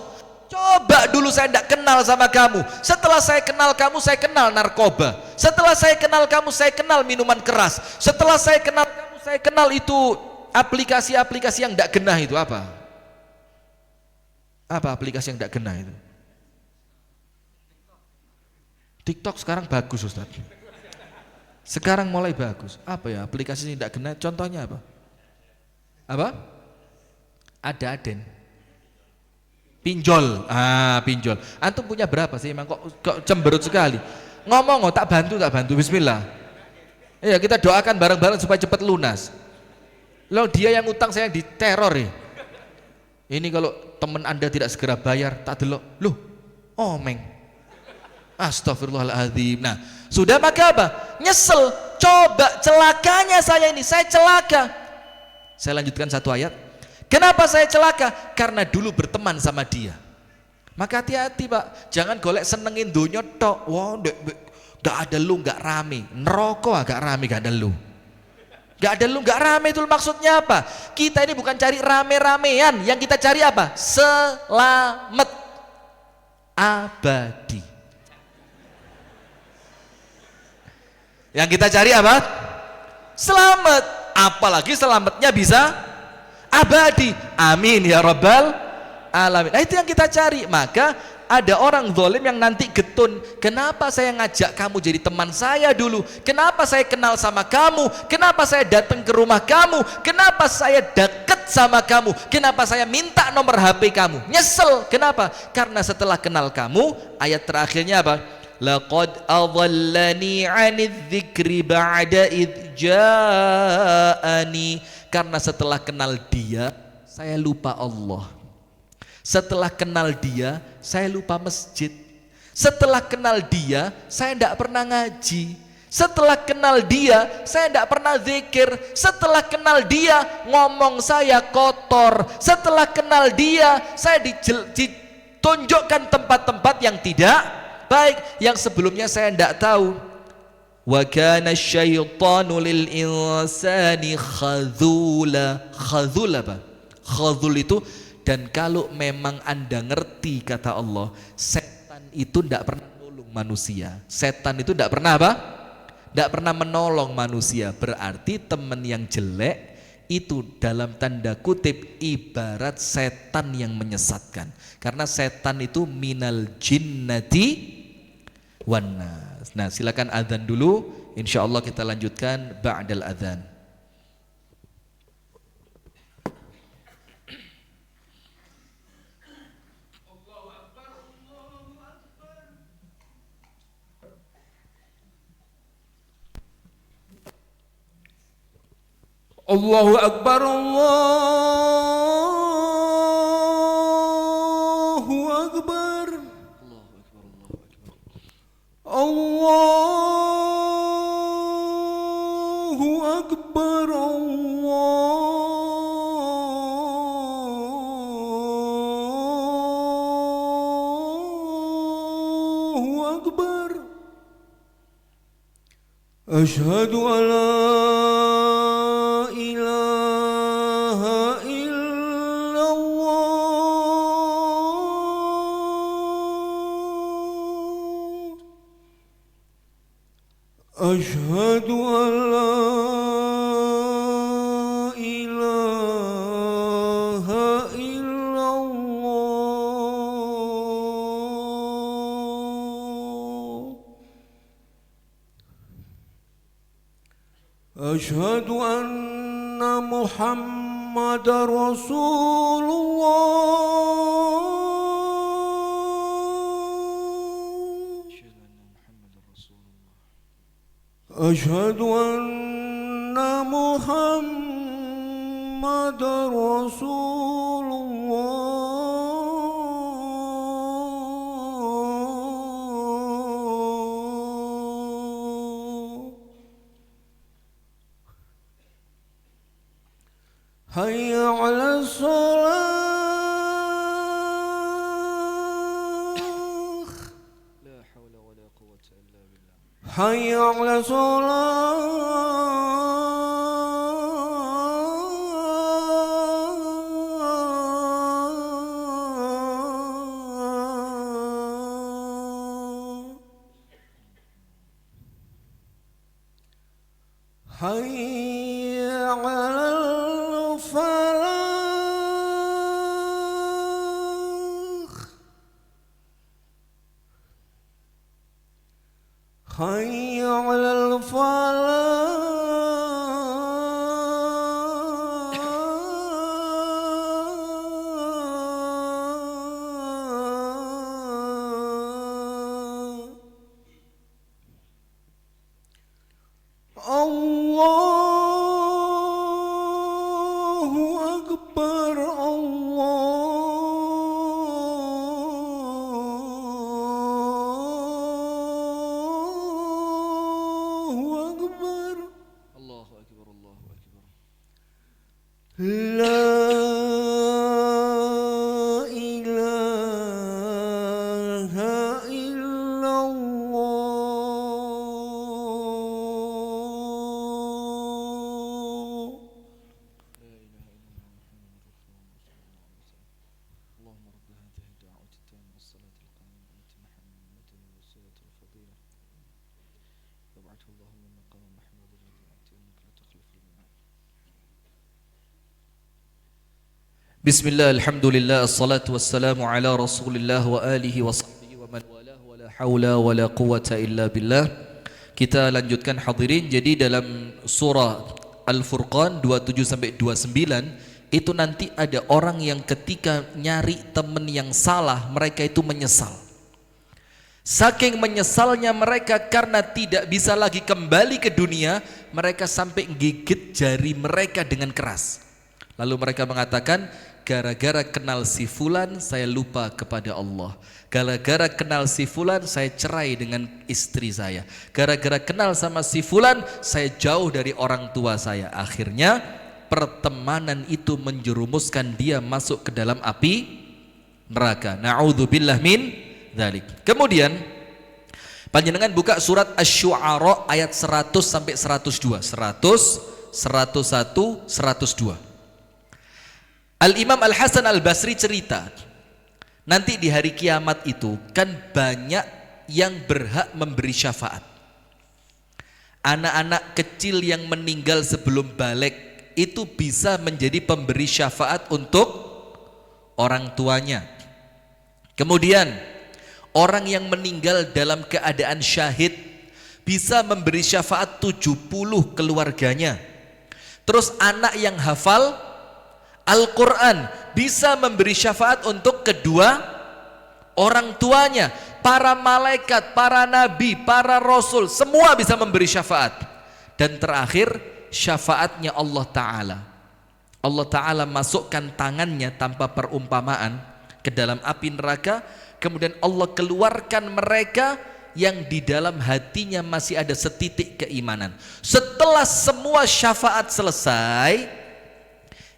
Coba dulu saya tidak kenal sama kamu. Setelah saya kenal kamu, saya kenal narkoba. Setelah saya kenal kamu, saya kenal minuman keras. Setelah saya kenal kamu, saya kenal itu aplikasi-aplikasi yang tidak genah itu apa? Apa aplikasi yang tidak genah itu? TikTok sekarang bagus Ustaz. Sekarang mulai bagus. Apa ya aplikasi ini tidak kena? Contohnya apa? Apa? Ada Aden. Pinjol. Pinjol. Antum punya berapa sih? Emang kok cemberut sekali. Ngomong, tak bantu. Bismillah. Ya kita doakan bareng-bareng supaya cepat lunas. Loh dia yang utang, saya yang diteror ya. Ini kalau teman Anda tidak segera bayar, tak delok. Loh, omeng. Astagfirullahaladzim. Nah, sudah maka apa? Nyesel. Coba celakanya saya ini, saya celaka. Saya lanjutkan satu ayat. Kenapa saya celaka? Karena dulu berteman sama dia. Maka hati-hati Pak, jangan golek senengin dunya tok. Wah, gak ada lu, gak rame. Neraka agak rame, gak ada lu. Gak ada lu, gak rame, itu maksudnya apa? Kita ini bukan cari rame-ramean, yang kita cari apa? Selamat abadi. Yang kita cari apa? Selamat. Apalagi selamatnya bisa abadi. Amin ya rabbal alamin. Nah itu yang kita cari. Maka ada orang zalim yang nanti getun. Kenapa saya ngajak kamu jadi teman saya dulu? Kenapa saya kenal sama kamu? Kenapa saya datang ke rumah kamu? Kenapa saya deket sama kamu? Kenapa saya minta nomor HP kamu? Nyesel. Kenapa? Karena setelah kenal kamu, ayat terakhirnya apa? Laqad adallani 'anidz dzikri ba'da idz ja'ani. Karena setelah kenal dia, saya lupa Allah. Setelah kenal dia, saya lupa masjid. Setelah kenal dia, saya tidak pernah ngaji. Setelah kenal dia, saya tidak pernah zikir. Setelah kenal dia, ngomong saya kotor. Setelah kenal dia, saya ditunjukkan tempat-tempat yang tidak baik, yang sebelumnya saya tidak tahu. Wa kana syaitanu lil insani khadzula. Khadzul apa? Khadzul itu, dan kalau memang Anda ngerti kata Allah, setan itu tidak pernah menolong manusia. Setan itu tidak pernah apa? Tidak pernah menolong manusia. Berarti teman yang jelek itu dalam tanda kutip ibarat setan yang menyesatkan. Karena setan itu minal jinnati wan nas. Nah, silakan azan dulu. Insyaallah kita lanjutkan ba'dal azan. Allahu Akbar, Allahu Akbar, Allahu Akbar, Allahu Akbar. Asyhadu an la أشهد أن لا إله إلا الله أشهد أن محمد رسول الله أشهد أن محمد رسول الله حي على الصلاة حي على الصلاة حي على الفلاح حي على الفلاح Allahu Akbar. Allahu Akbar. Allahu akbar, Allahu akbar. La ilaha illallah. اللهم رب هذه الدعوة التامة والصلاة القائمة آت محمدا الوسيلة الفضيلة وابعثه اللهم مقام محمود الذي وعدته إنك لا تخلف الميعاد. بسم الله الحمد لله الصلاة والسلام على رسول الله وآله وصحبه ومن والاه ولا حول ولا قوة إلا بالله. Kita lanjutkan hadirin. Jadi dalam surah Al-Furqan 27 sampai 29 itu nanti ada orang yang ketika nyari teman yang salah mereka itu menyesal. Saking menyesalnya mereka karena tidak bisa lagi kembali ke dunia, mereka sampai gigit jari mereka dengan keras. Lalu mereka mengatakan, gara-gara kenal si fulan saya lupa kepada Allah. Gara-gara kenal si fulan saya cerai dengan istri saya. Gara-gara kenal sama si fulan saya jauh dari orang tua saya. Akhirnya pertemanan itu menjerumuskan dia masuk ke dalam api neraka. Na'udzubillah min dzalik. Kemudian panjenengan buka surat Asy-Syu'ara ayat 100 sampai 102. 100, 101, 102. Al-Imam Al-Hasan Al-Basri cerita, nanti di hari kiamat itu kan banyak yang berhak memberi syafaat. Anak-anak kecil yang meninggal sebelum balik itu bisa menjadi pemberi syafaat untuk orang tuanya. Kemudian orang yang meninggal dalam keadaan syahid bisa memberi syafaat 70 keluarganya. Terus anak yang hafal Al-Quran bisa memberi syafaat untuk kedua orang tuanya. Para malaikat, para nabi, para rasul, semua bisa memberi syafaat. Dan terakhir syafaatnya Allah Ta'ala. Allah Ta'ala masukkan tangannya tanpa perumpamaan ke dalam api neraka. Kemudian Allah keluarkan mereka yang di dalam hatinya masih ada setitik keimanan. Setelah semua syafaat selesai,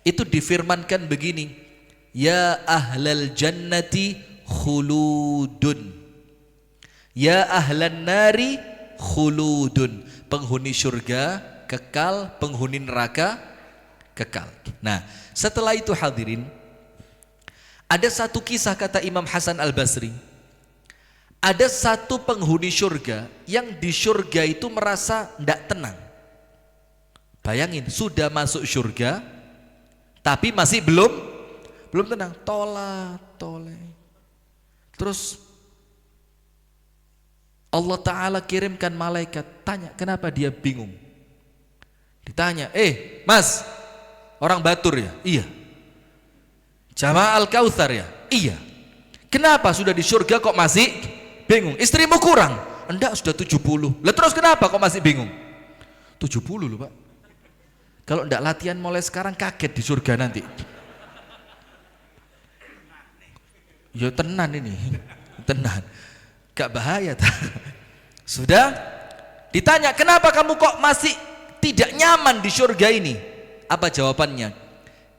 itu difirmankan begini, ya ahlal jannati khuludun, ya ahlan nari khuludun. Penghuni surga kekal, penghuni neraka kekal. Nah, setelah itu hadirin, ada satu kisah kata Imam Hasan Al-Basri. Ada satu penghuni surga yang di surga itu merasa tidak tenang. Bayangin, sudah masuk surga tapi masih belum tenang, tole. Terus Allah Ta'ala kirimkan malaikat, tanya kenapa dia bingung. Ditanya, mas, orang Batur ya? Iya. Jamaah Al-Kautsar ya? Iya. Kenapa sudah di surga kok masih bingung? Istrimu kurang? Enggak, sudah 70. Lah terus kenapa kok masih bingung? 70 loh Pak. Kalau enggak latihan mulai sekarang kaget di surga nanti. Ya tenan ini, tenan. Gak bahaya tak? Sudah ditanya, kenapa kamu kok masih tidak nyaman di surga ini? Apa jawabannya?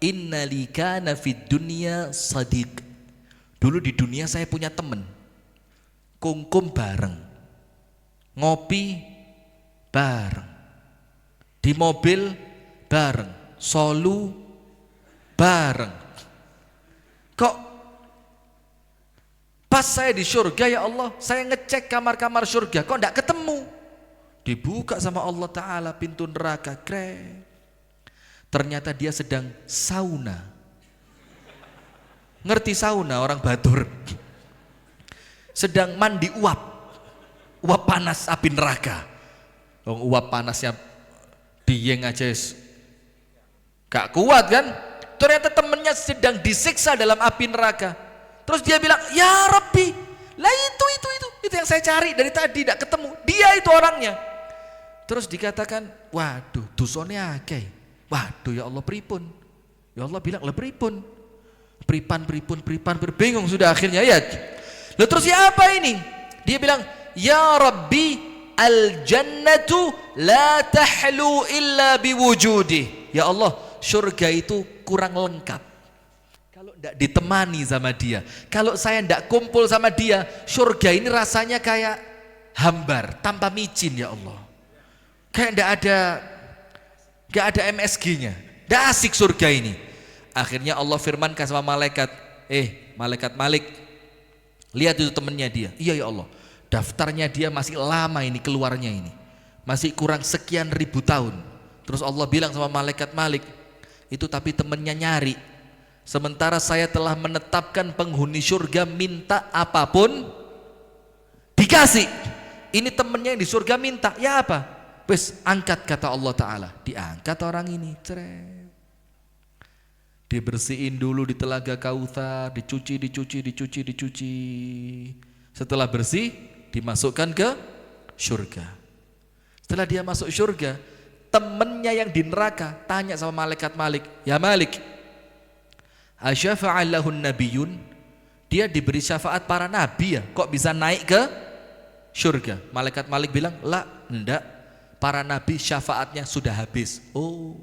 Innali kana fid dunya sadiq. Dulu di dunia saya punya teman, kungkum bareng, ngopi bareng, di mobil bareng, solu bareng. Kok pas saya di surga, ya Allah, saya ngecek kamar-kamar surga, kok enggak ketemu. Dibuka sama Allah Ta'ala pintu neraka, ternyata dia sedang sauna. Ngerti sauna orang Batur? Sedang mandi uap panas api neraka. Uap panasnya dieng aja gak kuat kan. Ternyata temennya sedang disiksa dalam api neraka. Terus dia bilang, ya Rabbi, lah itu yang saya cari dari tadi, tidak ketemu. Dia itu orangnya. Terus dikatakan, waduh dosane akeh. Waduh ya Allah pripun? Ya Allah bilang, "Lah pripun? Pripan, bingung sudah akhirnya ya." Lalu terus ya apa ini? Dia bilang, "Ya Rabbi, al-jannatu la tahlu illa biwujudi." Ya Allah, surga itu kurang lengkap kalau tidak ditemani sama dia. Kalau saya tidak kumpul sama dia, surga ini rasanya kayak hambar tanpa micin ya Allah. Kayak tidak ada MSG-nya. Tidak asik surga ini. Akhirnya Allah firmankan sama malaikat, malaikat Malik, lihat itu temannya dia. Iya ya Allah, daftarnya dia masih lama ini keluarnya ini, masih kurang sekian ribu tahun. Terus Allah bilang sama malaikat Malik, itu tapi temannya nyari. Sementara saya telah menetapkan penghuni surga minta apapun dikasih. Ini temannya yang di surga minta, ya apa? Wes angkat, kata Allah Ta'ala. Diangkat orang ini, ceret. Dibersihin dulu di telaga Kautsar, dicuci. Setelah bersih, dimasukkan ke surga. Setelah dia masuk surga, temennya yang di neraka tanya sama malaikat Malik, "Ya Malik, asyafa'al lahun nabiyun?" Dia diberi syafaat para nabi ya, kok bisa naik ke surga? Malaikat Malik bilang, "La, enggak. Para nabi syafaatnya sudah habis." Oh.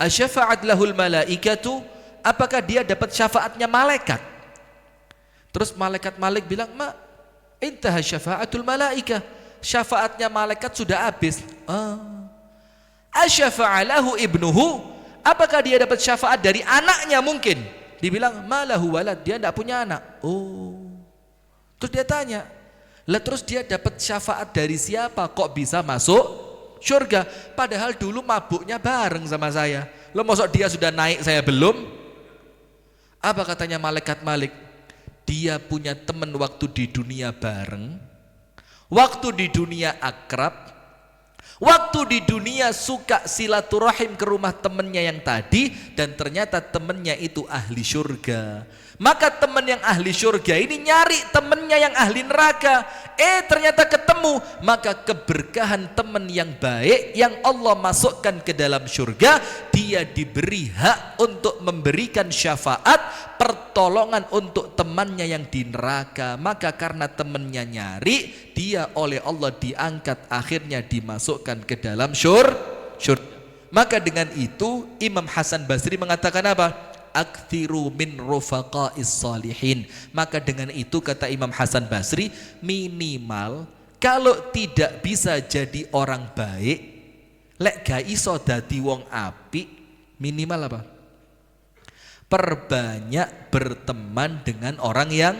Asyafa'at lahul malaikatu, apakah dia dapat syafaatnya malaikat? Terus malaikat Malik bilang, "Ma, intaha syafa'atul malaika." Syafaatnya malaikat sudah habis. Asyafa'alahu ibnuhu, apakah dia dapat syafaat dari anaknya mungkin? Dibilang, "Malahu walad," dia tidak punya anak. Oh. Terus dia tanya, lah terus dia dapat syafaat dari siapa kok bisa masuk surga? Padahal dulu mabuknya bareng sama saya. Lo maksud dia sudah naik, saya belum? Apa katanya malaikat Malik? Dia punya teman waktu di dunia bareng, waktu di dunia akrab, waktu di dunia suka silaturahim ke rumah temennya yang tadi, dan ternyata temennya itu ahli surga. Maka teman yang ahli surga ini nyari temennya yang ahli neraka. Ternyata ketemu. Maka keberkahan teman yang baik yang Allah masukkan ke dalam surga, dia diberi hak untuk memberikan syafaat pertolongan untuk temannya yang di neraka. Maka karena temannya nyari, dia oleh Allah diangkat, akhirnya dimasukkan ke dalam surga. Maka dengan itu Imam Hasan Basri mengatakan apa? Aktsiru min rufaqais salihin. Maka dengan itu kata Imam Hasan Basri, minimal kalau tidak bisa jadi orang baik, lek gak iso dadi wong apik, minimal apa? Perbanyak berteman dengan orang yang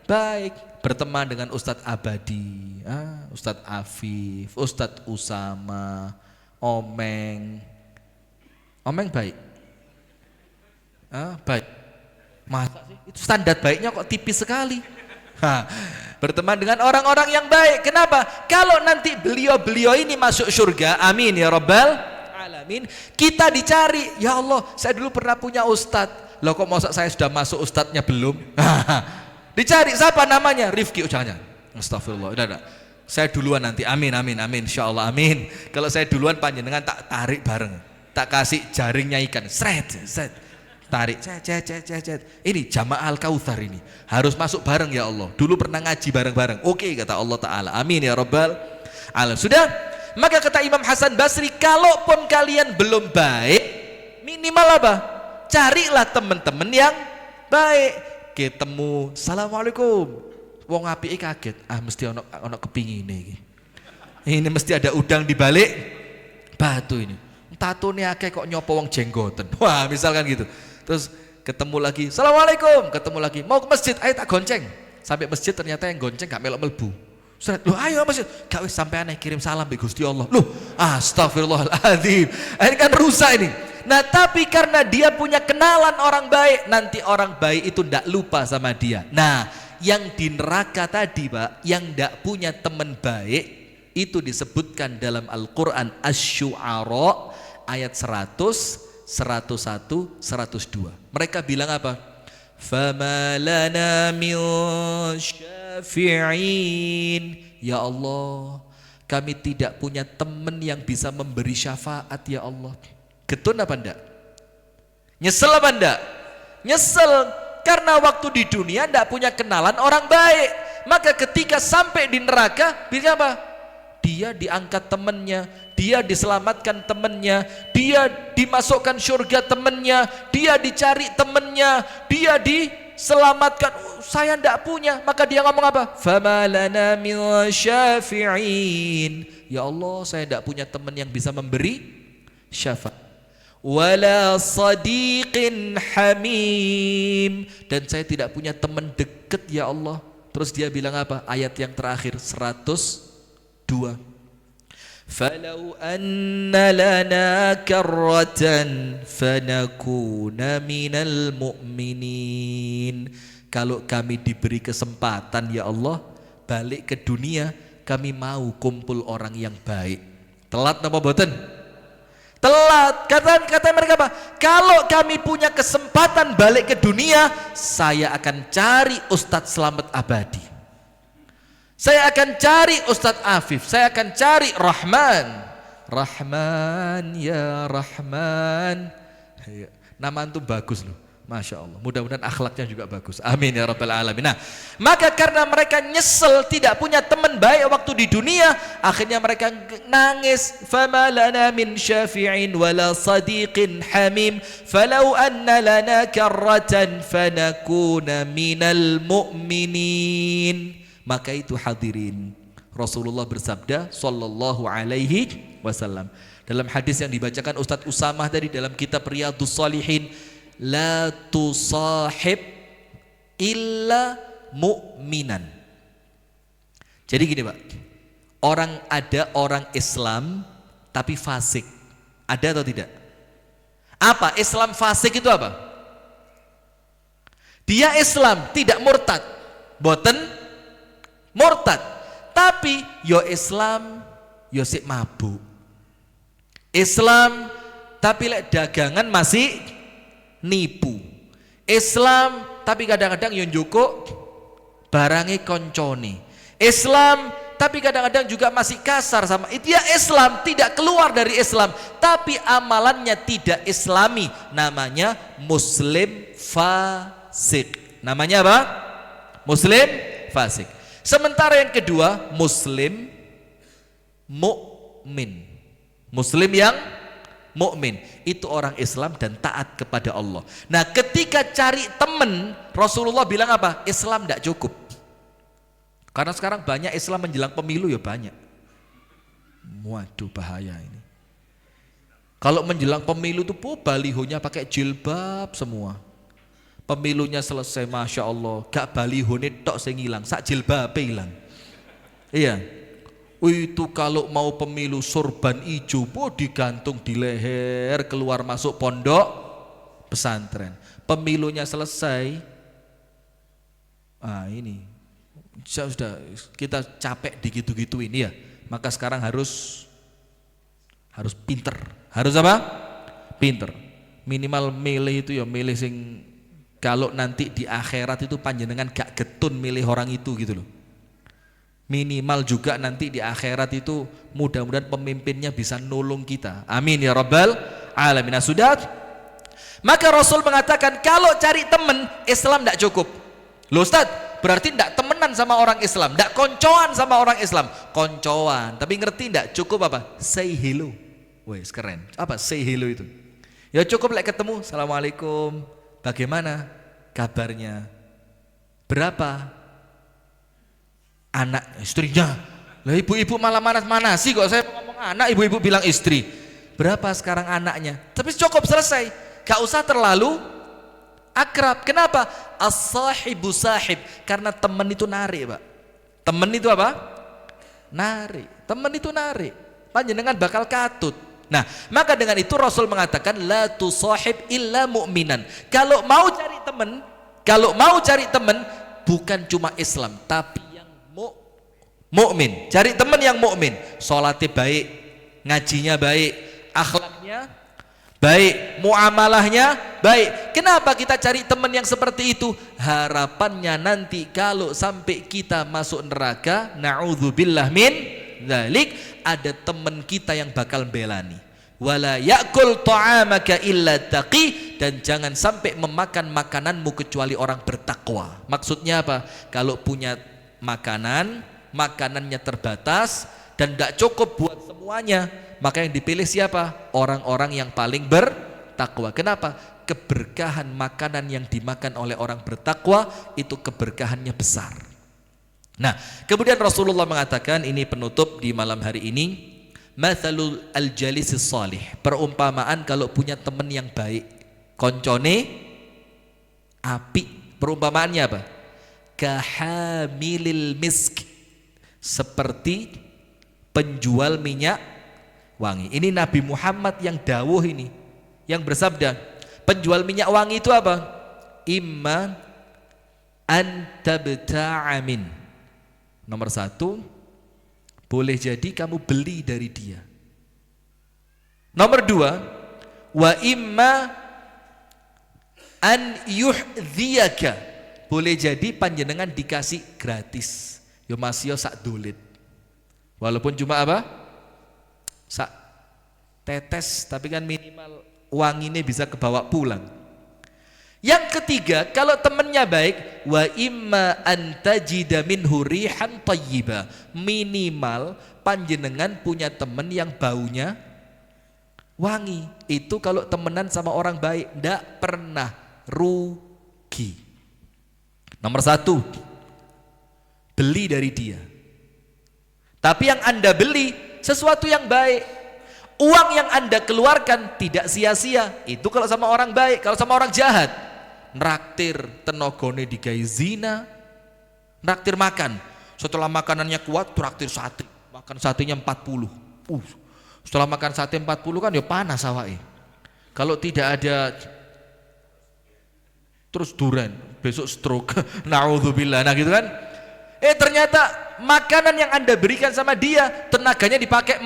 baik. Berteman dengan Ustadz Abadi, Ustadz Afif, Ustadz Usama, Omeng baik. Baik. Masa sih? Itu standar baiknya kok tipis sekali. Berteman dengan orang-orang yang baik. Kenapa? Kalau nanti beliau-beliau ini masuk surga, amin ya rabbal alamin, kita dicari, ya Allah, saya dulu pernah punya ustadz. Loh kok masa saya sudah masuk ustadznya belum? Dicari, siapa namanya? Rifki. Oh jangan. Astagfirullah. Udah. Saya duluan nanti. Amin insyaallah amin. Kalau saya duluan panjenengan tak tarik bareng. Tak kasih jaringnya ikan. Sret. Tarik, cet. Ini jamaah Al-Kautsar ini harus masuk bareng ya Allah. Dulu pernah ngaji bareng-bareng. Oke, kata Allah Ta'ala. Amin ya rabbal alamin. Sudah? Maka kata Imam Hasan Basri, kalaupun kalian belum baik, minimal apa? Carilah teman-teman yang baik. Ketemu, assalamualaikum. Wong apike kaget. Mesti ono kepingine iki. Ini mesti ada udang di balik batu ini. Tatone akeh kok nyopo wong jenggoten. Wah, misalkan gitu. Terus ketemu lagi, assalamualaikum, ketemu lagi, mau ke masjid, ayo tak gonceng. Sampai masjid ternyata yang gonceng gak melok melbu. Loh ayo masjid, gak wis sampai aneh kirim salam bi Gusti Allah. Loh, astagfirullahaladzim. Ini kan rusak ini. Nah tapi karena dia punya kenalan orang baik, nanti orang baik itu ndak lupa sama dia. Nah yang di neraka tadi Pak, yang ndak punya teman baik, itu disebutkan dalam Al-Quran Asy-Syu'ara ayat 100, 101, 102. Mereka bilang apa? Fama lana min syafi'in. Ya Allah, kami tidak punya teman yang bisa memberi syafaat ya Allah. Getun apa enggak? Nyesel apa enggak? Nyesel, karena waktu di dunia enggak punya kenalan orang baik. Maka ketika sampai di neraka, bisa apa? Dia diangkat temannya, dia diselamatkan temannya, dia dimasukkan surga temannya, dia dicari temannya, dia diselamatkan. Saya ndak punya, maka dia ngomong apa? Fama lana min syafi'in. Ya Allah, saya ndak punya teman yang bisa memberi syafaat. Wala sadiqin hamim, dan saya tidak punya teman dekat ya Allah. Terus dia bilang apa? Ayat yang terakhir 102. Falau anna lana karratan fanakuna minal mu'minin. Kalau kami diberi kesempatan ya Allah, balik ke dunia, kami mau kumpul orang yang baik. Telat napa mboten? Telat. Kata mereka apa? Kalau kami punya kesempatan balik ke dunia, saya akan cari Ustadz Slamet Abadi. Saya akan cari Ustadz Afif. Saya akan cari Rahman. Rahman ya Rahman. Nama antum bagus loh. Masya Allah, mudah-mudahan akhlaknya juga bagus. Amin ya rabbal alamin. Nah, maka karena mereka nyesel tidak punya teman baik waktu di dunia, akhirnya mereka nangis. Fama lana min syafi'in wala sadiqin hamim, falau anna lana karratan fanakuna minal mu'minin. Maka itu hadirin, Rasulullah bersabda sallallahu alaihi wasallam dalam hadis yang dibacakan Ustadz Usamah tadi dalam kitab Riyadhus Shalihin, la tusahib illa mu'minan. Jadi gini Pak, ada orang Islam tapi fasik, ada atau tidak? Apa Islam fasik itu apa? Dia Islam tidak murtad, boten murtad, tapi yo Islam yo sik mabuk. Islam tapi lek dagangan masih nipu. Islam tapi kadang-kadang yang njukuk barange koncone. Islam tapi kadang-kadang juga masih kasar sama itu. Ya Islam, tidak keluar dari Islam, tapi amalannya tidak islami. Namanya muslim fasik. Namanya apa? Muslim fasik. Sementara yang kedua muslim mukmin. Muslim yang mukmin itu orang Islam dan taat kepada Allah. Nah, ketika cari teman, Rasulullah bilang apa? Islam tidak cukup. Karena sekarang banyak Islam menjelang pemilu ya banyak. Waduh, bahaya ini. Kalau menjelang pemilu itu balihonya pakai jilbab semua. Pemilunya selesai, masya Allah, gak balihone tok sing hilang, sak jilbabe hilang. Iya. Itu kalau mau pemilu sorban ijo digantung di leher, keluar masuk pondok pesantren. Pemilunya selesai, ini sudah kita capek digitu-gituin ya. Maka sekarang harus pinter. Harus apa? Pinter. Minimal milih itu ya milih sing kalau nanti di akhirat itu panjenengan gak getun milih orang itu gitu loh. Minimal juga nanti di akhirat itu mudah-mudahan pemimpinnya bisa nolong kita. Amin ya rabbal alamin. Nah, sudah. Maka Rasul mengatakan kalau cari teman Islam tidak cukup. Loh Ustaz, berarti tidak temenan sama orang Islam, tidak koncoan sama orang Islam. Koncoan, tapi ngerti tidak cukup apa? Say hello. Wes keren. Apa say hello itu? Ya cukup like ketemu. Assalamualaikum. Bagaimana kabarnya? Berapa anak istrinya? Lah ibu-ibu malah mana sih kok saya ngomong anak, ibu-ibu bilang istri. Berapa sekarang anaknya? Tapi cukup selesai. Gak usah terlalu akrab. Kenapa? As-sahibu sahib. Karena teman itu narik, Pak. Teman itu apa? Narik. Teman itu narik. Panjenengan bakal katut. Nah, maka dengan itu Rasul mengatakan la tusahib illa mu'minan. Kalau mau cari teman bukan cuma Islam, tapi mukmin. Cari teman yang mukmin, salatnya baik, ngajinya baik, akhlaknya baik, muamalahnya baik. Kenapa kita cari teman yang seperti itu? Harapannya nanti kalau sampai kita masuk neraka, na'udzubillah min dzalik, ada teman kita yang bakal belani. Wala ya'kul ta'amaka illa taqi, dan jangan sampai memakan makananmu kecuali orang bertakwa. Maksudnya apa? Kalau punya makanan, makanannya terbatas dan tidak cukup buat semuanya, maka yang dipilih siapa? Orang-orang yang paling bertakwa. Kenapa? Keberkahan makanan yang dimakan oleh orang bertakwa itu keberkahannya besar. Nah, kemudian Rasulullah mengatakan, ini penutup di malam hari ini, mathalul al-jalisis salih, perumpamaan kalau punya teman yang baik, koncone api. Perumpamaannya apa? Kahamilil misk, seperti penjual minyak wangi. Ini Nabi Muhammad yang dawuh ini, yang bersabda, penjual minyak wangi itu apa? Imma antabta'amin. Nomor satu, boleh jadi kamu beli dari dia. Nomor dua, wa imma an yuhdhiyaka, boleh jadi panjenengan dikasih gratis. Yo masih yo sak dolit, walaupun cuma apa? Sak tetes, tapi kan minimal wanginya bisa kebawa pulang. Yang ketiga, kalau temannya baik, wa imma antajida minhu rihan tayyiba, minimal panjenengan punya teman yang baunya wangi. Itu kalau temenan sama orang baik, ndak pernah rugi. Nomor satu, beli dari dia. Tapi yang Anda beli sesuatu yang baik. Uang yang Anda keluarkan tidak sia-sia. Itu kalau sama orang baik. Kalau sama orang jahat, nraktir tenogone digawe zina, nraktir makan. Setelah makanannya kuat, traktir sate. Makan satenya 40. Setelah makan sate 40 kan ya panas awake. Kalau tidak ada, terus duren, besok stroke. Naudzubillah. Nah gitu kan. Ternyata makanan yang Anda berikan sama dia, tenaganya dipakai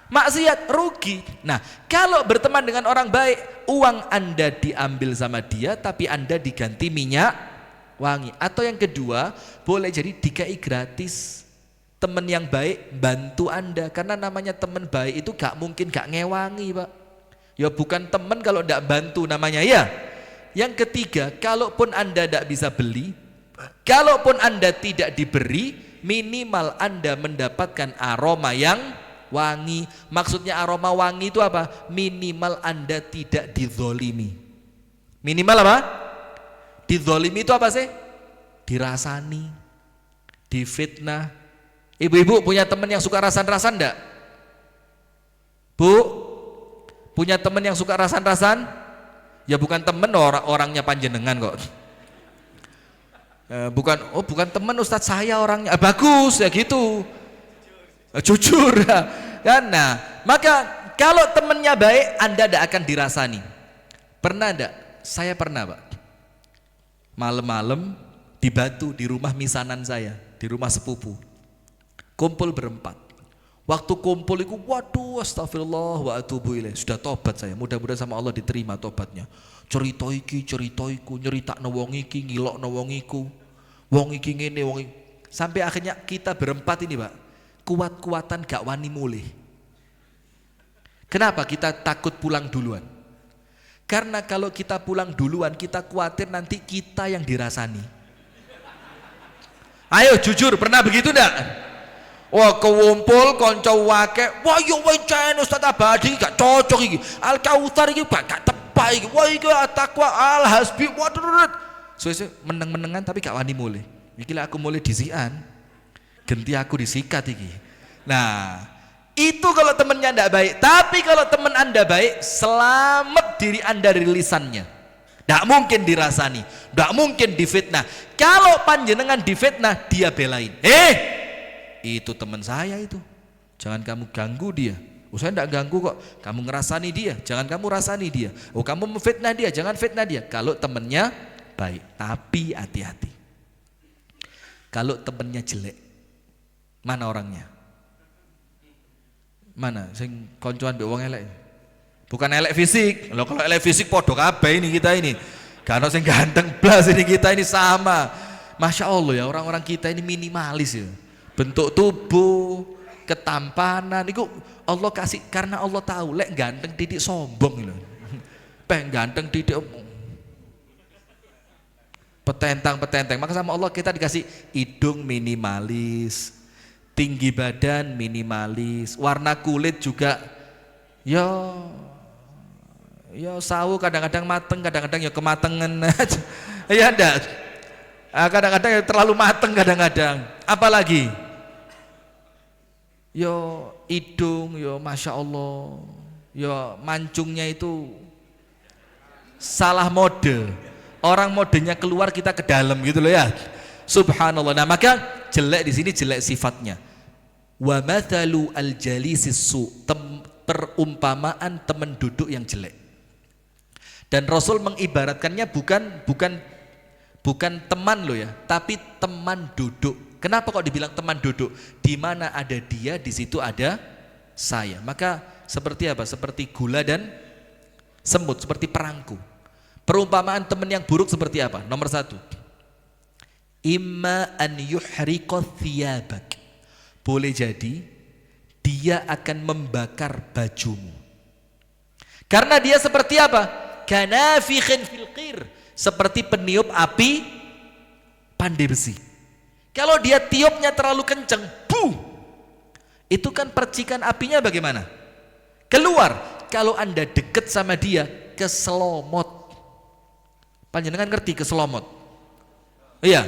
maksiat, rugi. Nah, kalau berteman dengan orang baik, uang Anda diambil sama dia, tapi Anda diganti minyak wangi. Atau yang kedua, boleh jadi dikai gratis. Teman yang baik bantu Anda, karena namanya teman baik itu gak mungkin gak ngewangi, Pak. Ya bukan teman kalau gak bantu namanya, ya. Yang ketiga, kalaupun Anda gak bisa beli, kalaupun Anda tidak diberi, minimal Anda mendapatkan aroma yang wangi. Maksudnya aroma wangi itu apa? Minimal Anda tidak dizolimi. Minimal apa? Dizolimi itu apa sih? Dirasani, difitnah. Ibu-ibu punya teman yang suka rasan-rasan enggak? Bu, punya teman yang suka rasan-rasan? Ya bukan teman, orangnya panjenengan kok. Bukan teman Ustadz saya orangnya. Bagus ya gitu. Jujur kan. Nah, maka kalau temannya baik, Anda tidak akan dirasani. Pernah enggak? Saya pernah, Pak. Malam-malam di Batu, di rumah misanan saya, di rumah sepupu, kumpul berempat. Waktu kumpul itu, waduh, astagfirullah wa atubu ilaih. Sudah tobat saya, mudah-mudahan sama Allah diterima tobatnya. Cerita iki, cerita iku, nyeritakno wong iki, ngilokno wong iku, wong iki ngene, wong iki. Sampai akhirnya kita berempat ini, Pak, kuat-kuatan gak wani mulih. Kenapa kita takut pulang duluan? Karena kalau kita pulang duluan, kita khawatir nanti kita yang dirasani. Ayo jujur, pernah begitu enggak? Wah, kewumpul konco wake, wah yo wencen Ustaz Abadi gak cocok iki. Al Kautsar iki gak tepak iki. Wah iki At-Taqwa Al Hasbi. Waduh. Suwe-suwe meneng-menengan tapi gak wani mulih. Iki lek aku mulih disikan, genti aku disikat iki. Nah, itu kalau temannya tidak baik. Tapi kalau teman Anda baik, selamat diri Anda dari lisannya. Tidak mungkin dirasani, tidak mungkin difitnah. Kalau panjenengan difitnah, dia belain. Itu teman saya itu, jangan kamu ganggu dia. Saya tidak ganggu kok, kamu ngerasani dia, jangan kamu rasani dia. Kamu memfitnah dia, jangan fitnah dia. Kalau temannya baik, tapi hati-hati. Kalau temannya jelek, mana orangnya? Mana sing koncoan mbek wong elek? Bukan elek fisik. Loh, kalau elek fisik podo kabeh ini kita ini. Gak ono sing ganteng blas ini kita ini sama. Masya Allah ya, orang-orang kita ini minimalis ya. Bentuk tubuh, ketampanan iku Allah kasih karena Allah tahu lek ganteng titik sombong lho. Peng ganteng titik petentang-petenteng. Maka sama Allah kita dikasih hidung minimalis, tinggi badan minimalis, warna kulit juga ya sawu kadang-kadang mateng, kadang-kadang ya kematengan. Ya ndak. Kadang-kadang ya terlalu mateng kadang-kadang. Apalagi yo hidung yo masya Allah, yo mancungnya itu salah mode. Orang modenya keluar kita ke dalam gitu loh ya. Subhanallah. Nah, maka jelek di sini jelek sifatnya. Wa mathalu al-jalisis su, perumpamaan teman duduk yang jelek. Dan Rasul mengibaratkannya bukan teman loh ya, tapi teman duduk. Kenapa kok dibilang teman duduk? Di mana ada dia, di situ ada saya. Maka seperti apa? Seperti gula dan semut, seperti perangku. Perumpamaan teman yang buruk seperti apa? Nomor 1. Imma an yuhriqa thiyabak. Boleh jadi dia akan membakar bajumu. Karena dia seperti apa? Kanafikhin fil qir. Seperti peniup api pandai besi. Kalau dia tiupnya terlalu kenceng, itu kan percikan apinya bagaimana? Keluar. Kalau Anda deket sama dia, keselomot. Panjenengan ngerti keselomot? Iya.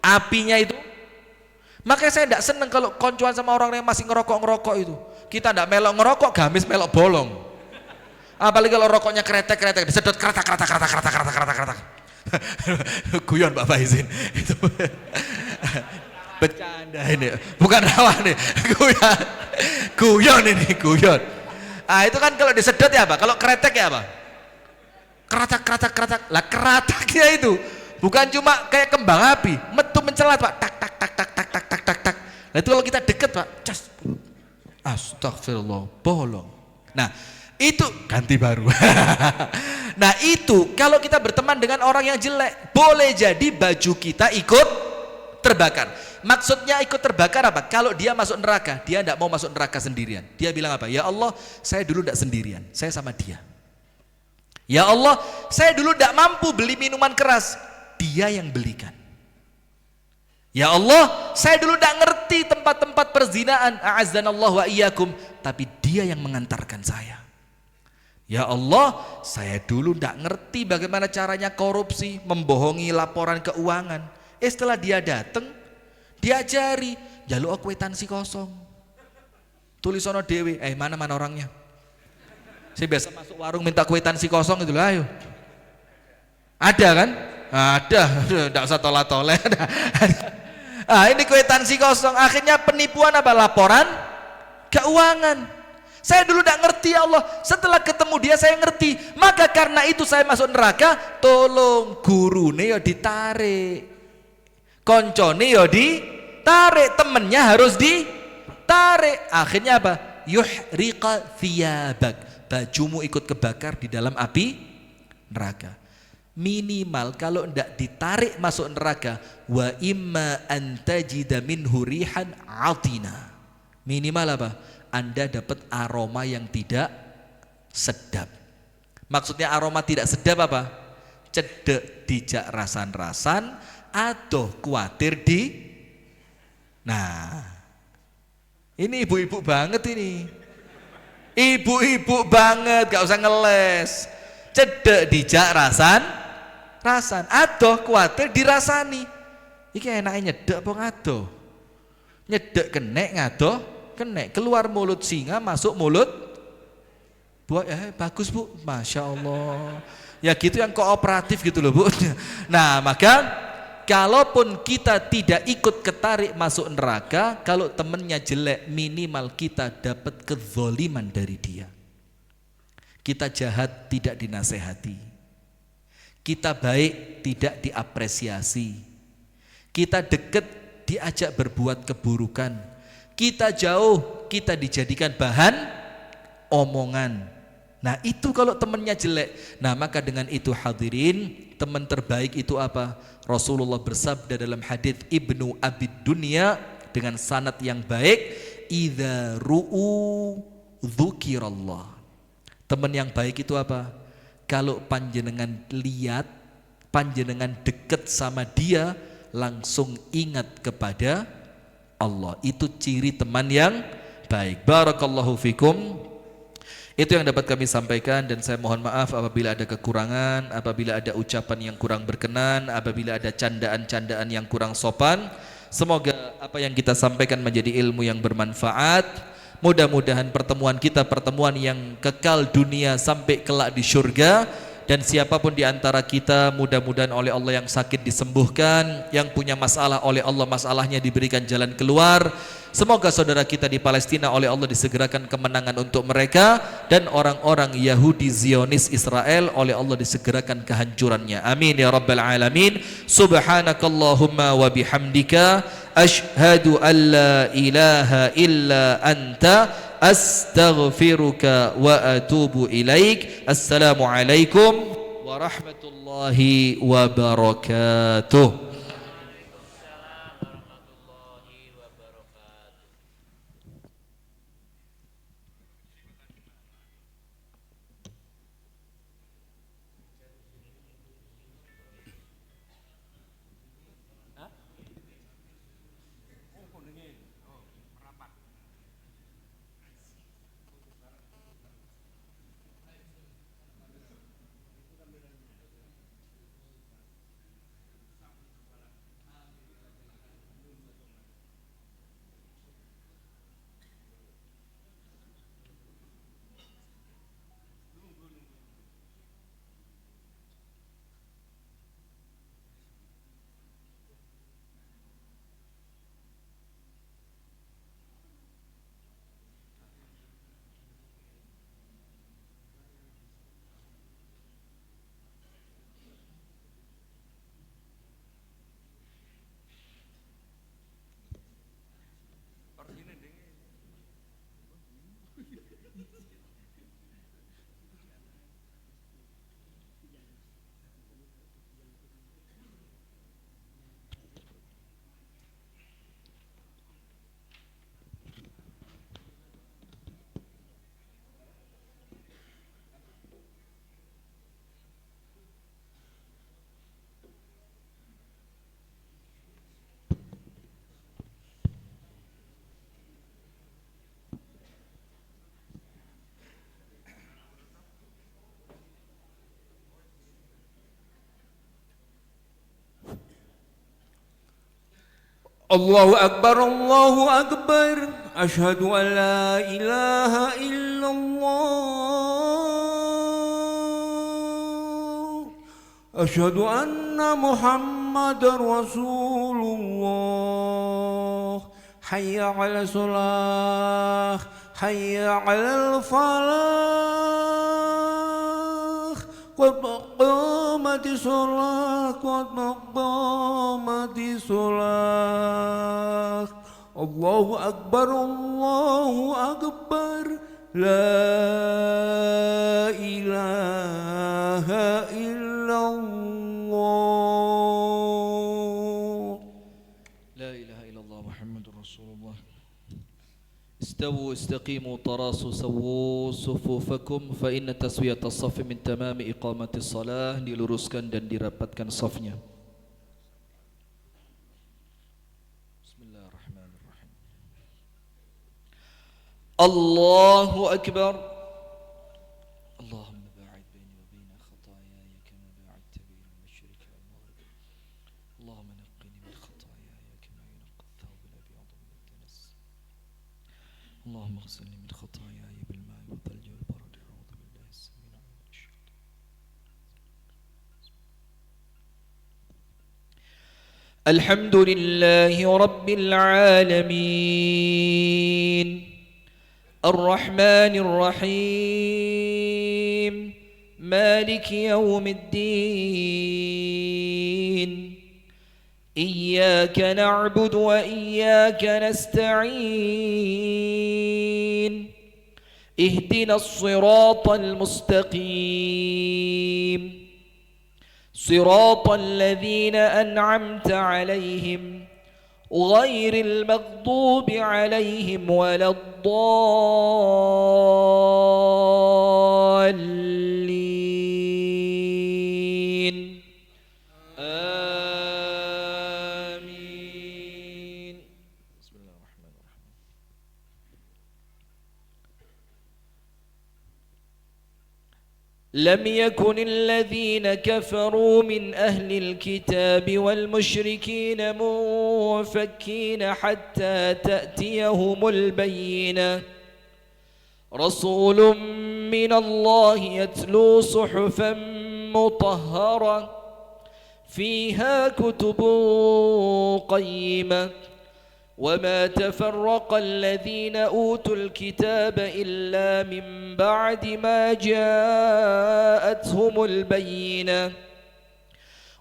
Apinya itu. Makanya saya tidak senang kalau koncoan sama orang yang masih ngerokok itu. Kita tidak melok ngerokok, gamis melok bolong. Apalagi kalau rokoknya kretek, disedot kratak. Guyon Pak Faizin. Itu bercanda ini, bukan rawan nih. Guyon ini, guyon. Ah itu kan kalau disedot ya apa? Kalau kretek ya apa? Kratak. Lah krataknya itu bukan cuma kayak kembang api, metu mencelat Pak. Tak. Nah itu kalau kita deket Pak, cas. Astagfirullah, bolong. Nah itu ganti baru. Nah itu kalau kita berteman dengan orang yang jelek, boleh jadi baju kita ikut terbakar. Maksudnya ikut terbakar apa? Kalau dia masuk neraka, dia tidak mau masuk neraka sendirian. Dia bilang apa? Ya Allah, saya dulu tidak sendirian, saya sama dia. Ya Allah, saya dulu tidak mampu beli minuman keras, dia yang belikan. Ya Allah, saya dulu tidak ngerti tempat-tempat perzinaan, a'azzanallahu wa iyyakum, tapi dia yang mengantarkan saya. Ya Allah, saya dulu tidak ngerti bagaimana caranya korupsi, membohongi laporan keuangan. Setelah dia datang, diajari, jaluk kwitansi kosong. Tulisono dewe, mana orangnya? Saya biasa masuk warung minta kwitansi kosong itu lah, ayo. Ada kan? Ada, tidak usah tolak-tolak. Ini kwitansi kosong, akhirnya penipuan apa? Laporan keuangan. Saya dulu tidak ngerti ya Allah, setelah ketemu dia saya ngerti. Maka karena itu saya masuk neraka, tolong gurune ya ditarik, koncone ya ditarik, temennya harus ditarik. Akhirnya apa? Yuhriqa thiyabak, bajumu ikut kebakar di dalam api neraka. Minimal kalau tidak ditarik masuk neraka, wa imma antajida minhu rihan atina. Minimal apa? Anda dapat aroma yang tidak sedap. Maksudnya aroma tidak sedap apa? Cedek dijak rasan-rasan atau kuatir di. Nah, ini ibu-ibu banget ini. Ibu-ibu banget, gak usah ngeles. Cedek dijak rasan atau kuatir dirasani. Iki enaknya nyedek apa ngadoh? Nyedek kenek ngadoh kenek, keluar mulut singa masuk mulut buah. Bagus Bu, Masya Allah. Ya gitu yang kooperatif gitu loh Bu. Nah maka kalaupun kita tidak ikut ketarik masuk neraka, kalau temennya jelek minimal kita dapat kezoliman dari dia. Kita jahat tidak dinasehati, kita baik tidak diapresiasi, kita deket diajak berbuat keburukan, kita jauh, kita dijadikan bahan omongan. Nah itu kalau temannya jelek. Nah maka dengan itu hadirin, teman terbaik itu apa? Rasulullah bersabda dalam hadits Ibnu Abi Dunya dengan sanad yang baik, idza ru'u dzukirallah. Teman yang baik itu apa? Kalau panjenengan lihat, panjenengan deket sama dia, langsung ingat kepada Allah. Itu ciri teman yang baik. Barakallahu fikum. Itu yang dapat kami sampaikan, dan saya mohon maaf apabila ada kekurangan, apabila ada ucapan yang kurang berkenan, apabila ada candaan-candaan yang kurang sopan. Semoga apa yang kita sampaikan menjadi ilmu yang bermanfaat. Mudah-mudahan pertemuan kita pertemuan yang kekal dunia sampai kelak di surga. Dan siapapun di antara kita, mudah-mudahan oleh Allah yang sakit disembuhkan, yang punya masalah oleh Allah masalahnya diberikan jalan keluar. Semoga saudara kita di Palestina oleh Allah disegerakan kemenangan untuk mereka, dan orang-orang Yahudi Zionis Israel oleh Allah disegerakan kehancurannya. Amin ya rabbal alamin. Subhanakallahumma wa bihamdika asyhadu an la ilaha illa anta astaghfiruka wa atubu ilaik. Assalamualaikum warahmatullahi wabarakatuh. Allahu Akbar, Allahu Akbar. Asyhadu an la ilaha illallah. Asyhadu anna Muhammadar Rasulullah. Hayya 'ala shalah, hayya 'alal falah. Qad qamatis shalah, qad qamatis shalah. Allahu Akbar, Allahu Akbar. La ilaha illallah. La ilaha illallah Muhammadur Rasulullah. استووا استقيموا تراصوا سووا صفوفكم فإن تسوية الصف من تمام إقامة الصلاة. Diluruskan dan dirapatkan safnya. Bismillahirrahmanirrahim. Allahu Akbar. Allahumma ba'id baini wa baina khataayaya kama ba'adta baina al-masyriqi wal-maghrib. Allahumma naqqini min khataayaya kama yunqqa ath-thawb al-abyad min ad-danas. اللهم اغسلني من خطاياي بالماء والثلج والبرد. أعوذ بالله السميع العليم من الشيطان. الحمد لله رب العالمين الرحمن الرحيم مالك يوم الدين إياك نعبد وإياك نستعين اهدنا الصراط المستقيم صراط الذين أنعمت عليهم غير المغضوب عليهم ولا الضالين آمين. بسم الله الرحمن الرحيم. لم يكن الذين كفروا من أهل الكتاب والمشركين منفكين حتى تأتيهم البينة رسول من الله يتلو صحفا مطهرة فيها كتب قيمة وما تفرق الذين أوتوا الكتاب إلا من بعد ما جاءتهم البينة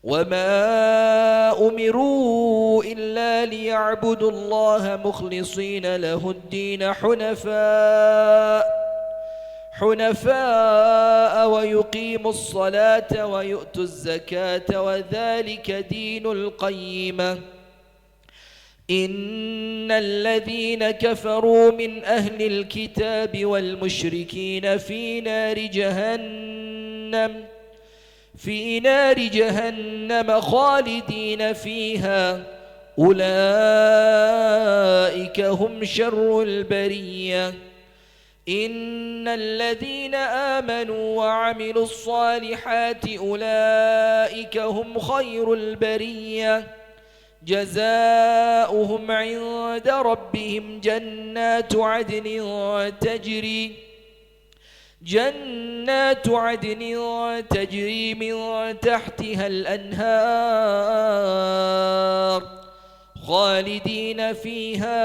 وما أمروا إلا ليعبدوا الله مخلصين له الدين حنفاء ويقيموا الصلاة ويؤتوا الزكاة وذلك دين القيمة إن الذين كفروا من أهل الكتاب والمشركين في نار جهنم خالدين فيها أولئك هم شر البرية إن الذين آمنوا وعملوا الصالحات أولئك هم خير البرية جزاؤهم عند ربهم جنات عدن تجري من تحتها الأنهار خالدين فيها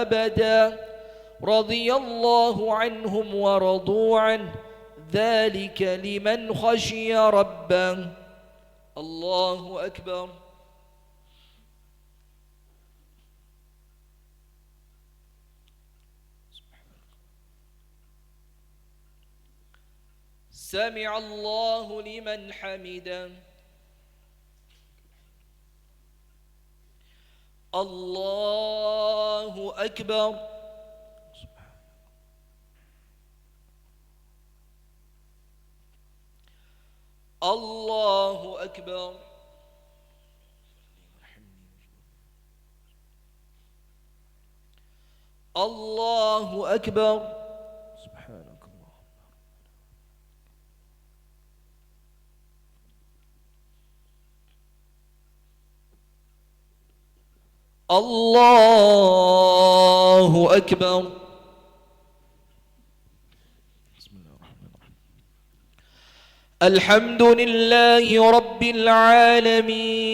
أبدا رضي الله عنهم ورضوا عنه ذلك لمن خشي ربه. الله أكبر. سمع الله لمن حمده. الله أكبر. الله أكبر. الله أكبر. سبحانك اللهم. الله أكبر. بسم الله الرحمن الرحيم. الحمد لله رب العالمين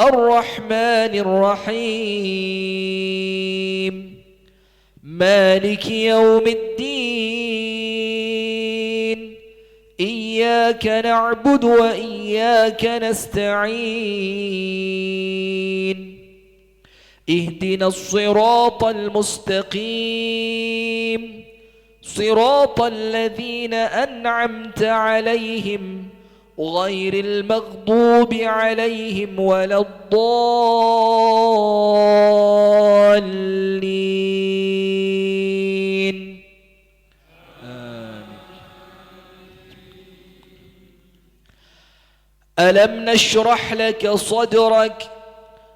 الرحمن الرحيم مالك يوم الدين إياك نعبد وإياك نستعين اهدنا الصراط المستقيم صراط الذين أنعمت عليهم غير المغضوب عليهم ولا الضالين آمين. ألم نشرح لك صدرك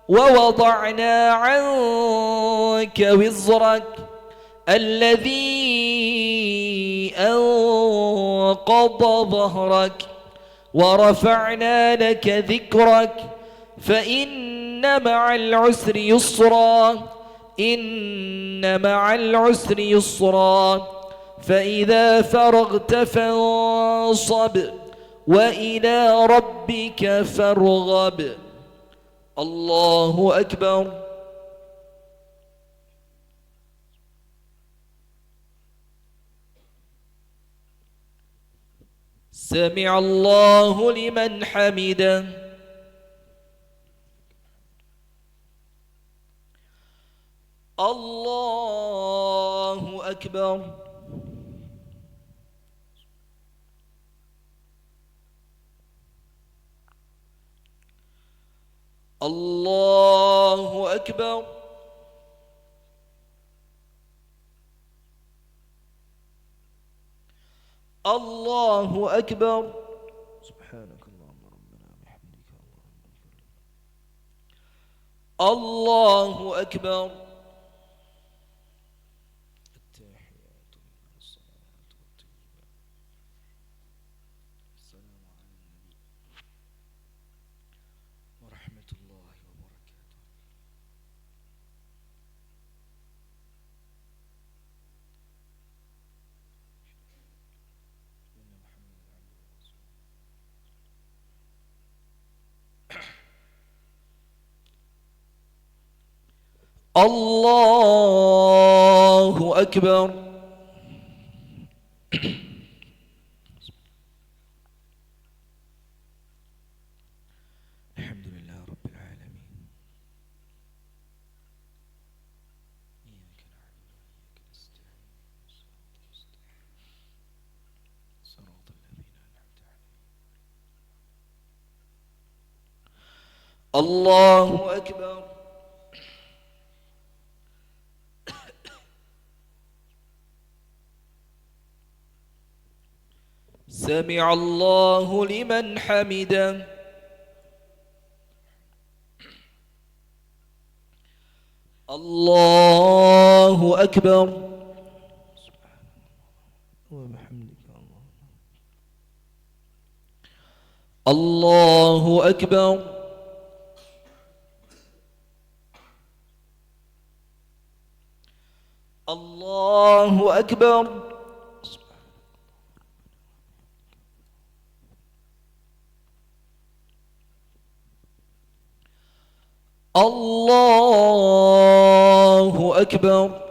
ووضعنا عنك وزرك الذي أنقض ظهرك ورفعنا لك ذكرك فإن مع العسر يسرا إن مع العسر يسرا فإذا فرغت فانصب وإلى ربك فارغب. الله أكبر. سمع الله لمن حمده. الله أكبر. الله أكبر الله أكبر سبحانك اللهم ربنا بحمدك الله أكبر التحيات والصلاة والطيبات السلام على النبي ورحمة الله وبركاته الله أكبر الحمد لله رب العالمين إياك نعبد وإياك نستعين صراط الذين أنعمت عليهم الله أكبر سمع الله لمن حمده الله أكبر وبحمدك الله أكبر الله أكبر الله أكبر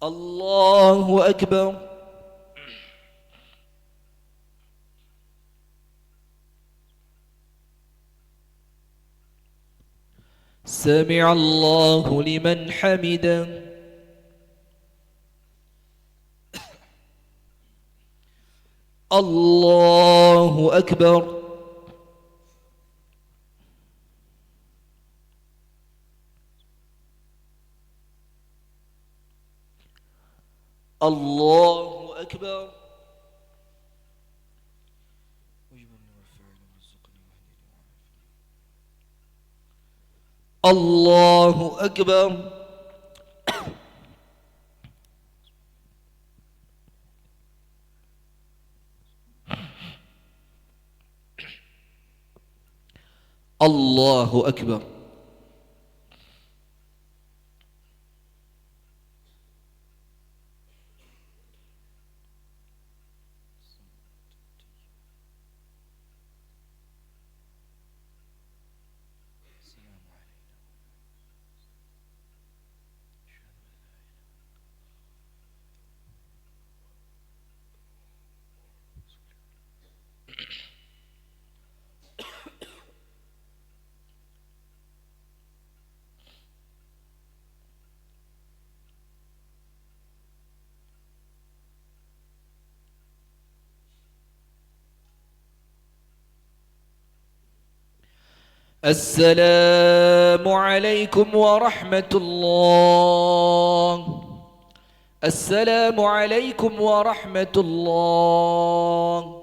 الله أكبر سمع الله لمن حمده الله أكبر الله أكبر الله أكبر الله أكبر السلام عليكم ورحمة الله السلام عليكم ورحمة الله